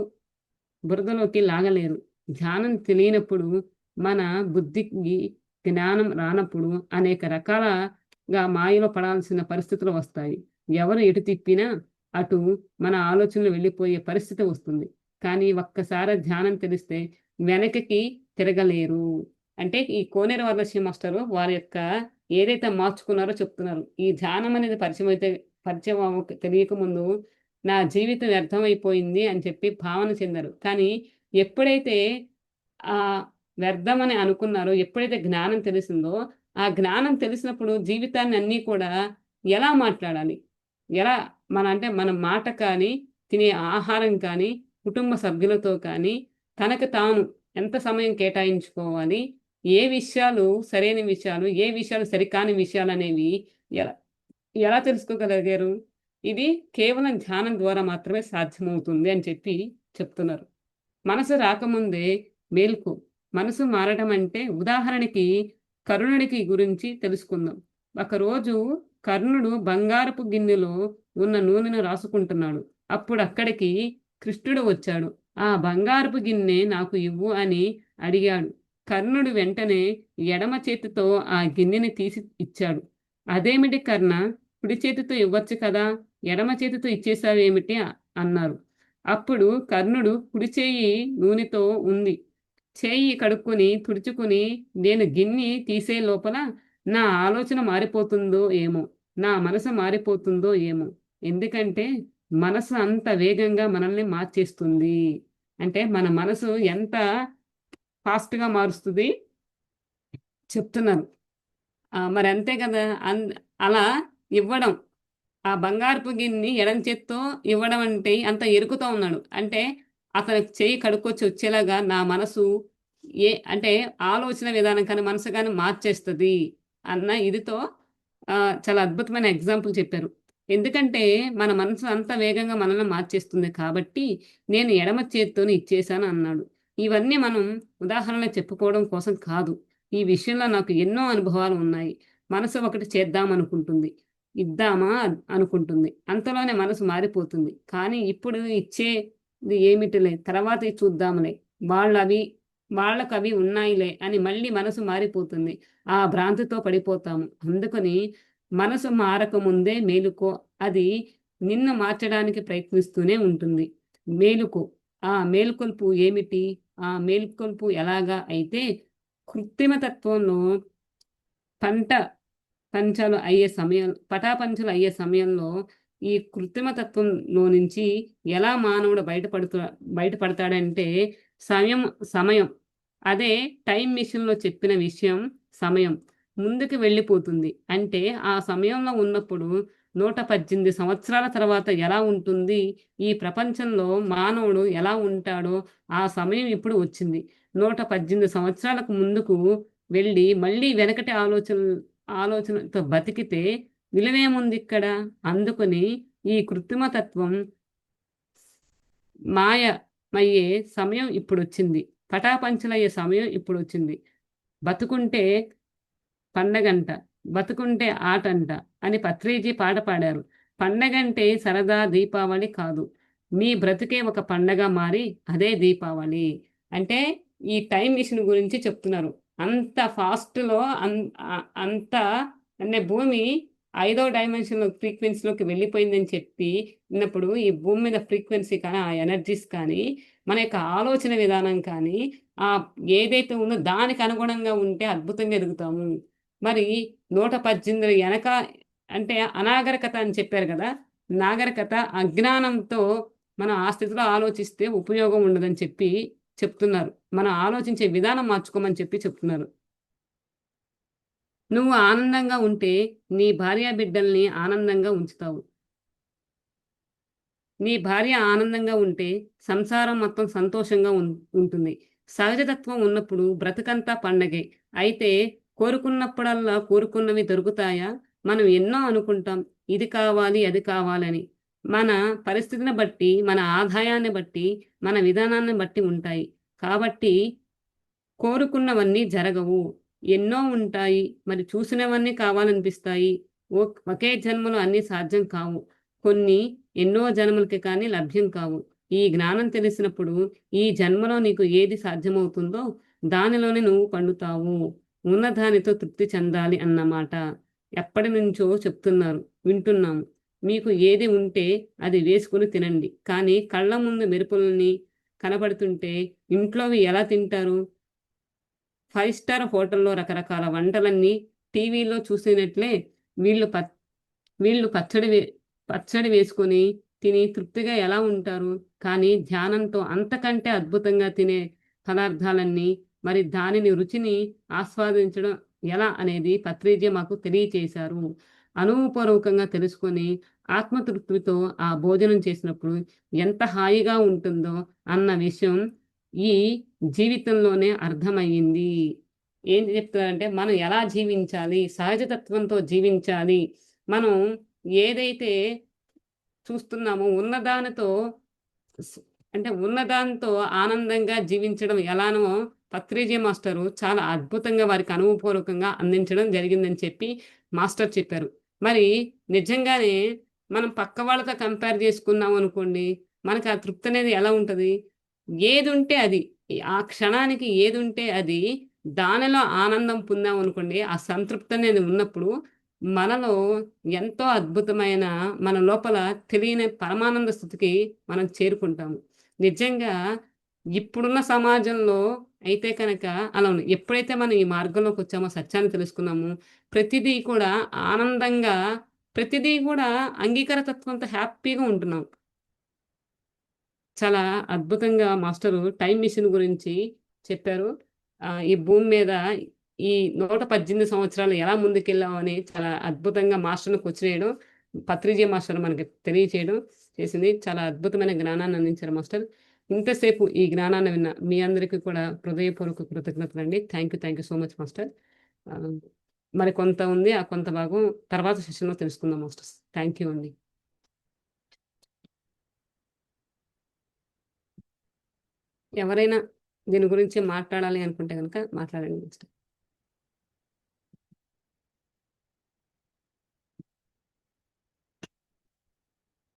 బురదలోకి లాగలేరు. ధ్యానం తెలియనప్పుడు మన బుద్ధికి జ్ఞానం రానప్పుడు అనేక రకాలగా మాయలో పడాల్సిన పరిస్థితులు వస్తాయి. ఎవరు ఎటు తిప్పినా అటు మన ఆలోచనలు వెళ్ళిపోయే పరిస్థితి వస్తుంది. కానీ ఒక్కసారి ధ్యానం తెలిస్తే వెనకకి తిరగలేరు. అంటే ఈ కోనేరు వరలక్ష్మి మాస్టరు వారి యొక్క ఏదైతే మార్చుకున్నారో చెప్తున్నారు. ఈ ధ్యానం అనేది పరిచయం తెలియకముందు నా జీవితం వ్యర్థమైపోయింది అని చెప్పి భావన చెందారు. కానీ ఎప్పుడైతే వ్యర్థమని అనుకున్నారో, ఎప్పుడైతే జ్ఞానం తెలిసిందో, ఆ జ్ఞానం తెలిసినప్పుడు జీవితాన్ని అన్నీ కూడా ఎలా మాట్లాడాలి? ఎలా అంటే మన మాట కానీ, తినే ఆహారం కానీ, కుటుంబ సభ్యులతో కానీ, తనకు తాను ఎంత సమయం కేటాయించుకోవాలి? ఏ విషయాలు సరైన విషయాలు, ఏ విషయాలు సరికాని విషయాలనేవి ఎలా ఎలా తెలుసుకోగలిగారు? ఇది కేవలం ధ్యానం ద్వారా మాత్రమే సాధ్యమవుతుంది అని చెప్పి చెప్తున్నారు. మనసు రాకముందే మేల్కో. మనసు మారడం అంటే ఉదాహరణకి కర్ణుడికి గురించి తెలుసుకుందాం. ఒకరోజు కర్ణుడు బంగారపు గిన్నెలో ఉన్న నూనెను రాసుకుంటున్నాడు. అప్పుడక్కడికి కృష్ణుడు వచ్చాడు. ఆ బంగారపు గిన్నె నాకు ఇవ్వు అని అడిగాడు. కర్ణుడు వెంటనే ఎడమ చేతితో ఆ గిన్నెని తీసి ఇచ్చాడు. అదేమిటి కర్ణ! కుడి చేతితో ఇవ్వచ్చు కదా! ఎడమ చేతితో ఇచ్చేశావేమిటి అన్నారు. అప్పుడు కర్ణుడు కుడి చేయి నూనెతో ఉంది. చేయి కడుక్కొని, తుడుచుకొని నేను గిన్నె తీసే లోపల నా ఆలోచన మారిపోతుందో ఏమో! నా మనసు మారిపోతుందో ఏమో! ఎందుకంటే మనసు అంత వేగంగా మనల్ని మార్చేస్తుంది. అంటే మన మనసు ఎంత ఫాస్ట్‌గా మారుస్తది చెప్తున్నారు. మరి అంతే కదా! అలా ఇవ్వడం. ఆ బంగారపు గిన్ని ఎడమ చేత్తో ఇవ్వడం అంటే అంత ఎరుకుతా ఉన్నాడు. అంటే అతని చెయ్యి కడుక్కొచ్చి వచ్చేలాగా నా మనసు అంటే ఆలోచన విధానం కానీ, మనసు గాని మార్చేస్తది అన్న ఇదితో చాలా అద్భుతమైన ఎగ్జాంపుల్ చెప్పారు. ఎందుకంటే మన మనసు అంత వేగంగా మనల్ని మార్చేస్తుంది కాబట్టి, నేను ఎడమ చేత్తోని ఇచ్చేశాను అన్నాడు. ఇవన్నీ మనం ఉదాహరణలు చెప్పుకోవడం కోసం కాదు. ఈ విషయంలో నాకు ఎన్నో అనుభవాలు ఉన్నాయి. మనసు ఒకటి చేద్దామనుకుంటుంది. ఇద్దామా అనుకుంటుంది. అంతలోనే మనసు మారిపోతుంది. కానీ ఇప్పుడు ఇచ్చేది ఏమిటిలే తర్వాత చూద్దాంలే. వాళ్ళవి వాళ్ళకవి ఉన్నాయిలే అని మళ్ళీ మనసు మారిపోతుంది. ఆ భ్రాంతితో పడిపోతాము. అందుకని మనసు మారకముందే మేలుకో. అది నిన్ను మార్చడానికి ప్రయత్నిస్తూనే ఉంటుంది. మేలుకో. ఆ మేలుకొలుపు ఏమిటి? ఆ మేలుకొలుపు ఎలాగా అయితే కృత్రిమ తత్వంలో పంట పటాపంచలు అయ్యే సమయంలో ఈ కృత్రిమ తత్వంలో నుంచి ఎలా మానవుడు బయటపడతాడంటే సమయం సమయం. అదే టైమ్ మెషిన్‌లో చెప్పిన విషయం సమయం. ముందుకు వెళ్ళిపోతుంది. అంటే ఆ సమయంలో ఉన్నప్పుడు 118 సంవత్సరాల తర్వాత ఎలా ఉంటుంది? ఈ ప్రపంచంలో మానవుడు ఎలా ఉంటాడో ఆ సమయం ఇప్పుడు వచ్చింది. 118 సంవత్సరాలకు ముందుకు వెళ్ళి మళ్ళీ వెనకటి ఆలోచనతో బతికితే విలువేముందిక్కడ? అందుకని ఈ కృత్రిమ తత్వం మాయమయ్యే సమయం ఇప్పుడొచ్చింది. పటాపంచలయ్యే సమయం ఇప్పుడొచ్చింది. బతుకుంటే పండగంట, బతుకుంటే ఆటంట అని పత్రిజీ పాట పాడారు. పండగంటే సరదా దీపావళి కాదు. మీ బ్రతుకే ఒక పండగ మారి అదే దీపావళి. అంటే ఈ టైమ్ మిషన్ గురించి చెప్తున్నారు. అంత ఫాస్ట్‌లో అంత అంటే భూమి ఐదో డైమెన్షన్‌లో ఫ్రీక్వెన్సీలోకి వెళ్ళిపోయిందని చెప్పి విన్నప్పుడు ఈ భూమి మీద ఫ్రీక్వెన్సీ కానీ, ఆ ఎనర్జీస్ కానీ, మన యొక్క ఆలోచన విధానం కానీ, ఏదైతే ఉందో దానికి అనుగుణంగా ఉంటే అద్భుతంగా ఎదుగుతాము. మరి 118 ఎనక అంటే అనాగరికత అని చెప్పారు గదా! నాగరికత అజ్ఞానంతో మనం ఆ స్థితిలో ఆలోచిస్తే ఉపయోగం ఉండదని చెప్పి చెప్తున్నారు. మనం ఆలోచించే విధానం మార్చుకోమని చెప్పి చెప్తున్నారు. నువ్వు ఆనందంగా ఉంటే నీ భార్య బిడ్డల్ని ఆనందంగా ఉంచుతావు. నీ భార్య ఆనందంగా ఉంటే సంసారం మొత్తం సంతోషంగా ఉంటుంది. సహజతత్వం ఉన్నప్పుడు బ్రతుకంతా పండగే. అయితే కోరుకున్నప్పుడల్లా కోరుకున్నవి దొరుకుతాయా? మనం ఎన్నో అనుకుంటాం. ఇది కావాలి, అది కావాలని. మన పరిస్థితిని బట్టి, మన ఆదాయాన్ని బట్టి, మన విధానాన్ని బట్టి ఉంటాయి. కాబట్టి కోరుకున్నవన్నీ జరగవు. ఎన్నో ఉంటాయి. మరి చూసినవన్నీ కావాలనిపిస్తాయి. ఒకే జన్మలో అన్నీ సాధ్యం కావు. కొన్ని ఎన్నో జన్మలకి కానీ లభ్యం కావు. ఈ జ్ఞానం తెలిసినప్పుడు ఈ జన్మలో నీకు ఏది సాధ్యమవుతుందో దానిలోనే నువ్వు పండుతావు. ఉన్నదానితో తృప్తి చెందాలి అన్నమాట. ఎప్పటినుంచో చెప్తున్నారు. వింటున్నాము. మీకు ఏది ఉంటే అది వేసుకొని తినండి. కానీ కళ్ళ ముందు మెరుపుల్ని కనపడుతుంటే ఇంట్లోవి ఎలా తింటారు? 5 స్టార్ హోటల్‌లో రకరకాల వంటలన్నీ టీవీలో చూసినట్లే వీళ్ళు ప వీళ్ళు పచ్చడి వేసుకొని తిని తృప్తిగా ఎలా ఉంటారు? కానీ ధ్యానంతో అంతకంటే అద్భుతంగా తినే పదార్థాలన్నీ మరి దానిని రుచిని ఆస్వాదించడం ఎలా అనేది పత్రిజీ మాకు తెలియచేశారు. అనుభవపూర్వకంగా తెలుసుకొని ఆత్మతృప్తితో ఆ భోజనం చేసినప్పుడు ఎంత హాయిగా ఉంటుందో అన్న విషయం ఈ జీవితంలోనే అర్థమయ్యింది. ఏం చెప్తారంటే మనం ఎలా జీవించాలి? సహజతత్వంతో జీవించాలి. మనం ఏదైతే చూస్తున్నామో ఉన్నదానితో స్ అంటే ఉన్నదాంతో ఆనందంగా జీవించడం ఎలానో పత్రిజీ మాస్టరు చాలా అద్భుతంగా వారికి అనుభవపూర్వకంగా అందించడం జరిగిందని చెప్పి మాస్టర్ చెప్పారు. మరి నిజంగానే మనం పక్క వాళ్ళతో కంపేర్ చేసుకున్నామనుకోండి, మనకు ఆ తృప్తనేది ఎలా ఉంటది? ఏదుంటే అది. ఆ క్షణానికి ఏదుంటే అది, దానిలో ఆనందం పొందామనుకోండి, ఆ సంతృప్తనేది ఉన్నప్పుడు మనలో ఎంతో అద్భుతమైన మన లోపల తెలియని పరమానంద స్థితికి మనం చేరుకుంటాము. నిజంగా ఇప్పుడున్న సమాజంలో అయితే కనుక అలా ఉంది. ఎప్పుడైతే మనం ఈ మార్గంలోకొచ్చామో, సత్యాన్ని తెలుసుకున్నామో, ప్రతిదీ కూడా ఆనందంగా, ప్రతిదీ కూడా అంగీకార తత్వంతో హ్యాపీగా ఉంటున్నాం. చాలా అద్భుతంగా మాస్టరు టైమ్ మిషన్ గురించి చెప్పారు. ఈ భూమి మీద ఈ 118 సంవత్సరాలు ఎలా ముందుకెళ్ళామని చాలా అద్భుతంగా మాస్టర్‌ని కూర్చోనేయడం, పత్రిజీ మాస్టర్ మనకి తెలియచేయడం చేసింది. చాలా అద్భుతమైన జ్ఞానాన్ని అందించారు మాస్టర్. ఇంతసేపు ఈ జ్ఞానాన్ని విన్న మీ అందరికీ కూడా హృదయపూర్వక కృతజ్ఞతలండి. Thank you so much master. ఆహ్, మరి కొంత ఉంది. ఆ కొంత భాగం తర్వాత సెషన్‌లో తెలుసుకుందాం మాస్టర్స్. థాంక్ యూ అండి. ఎవరైనా దీని గురించి మాట్లాడాలి అనుకుంటే గనక మాట్లాడండి మాస్టర్.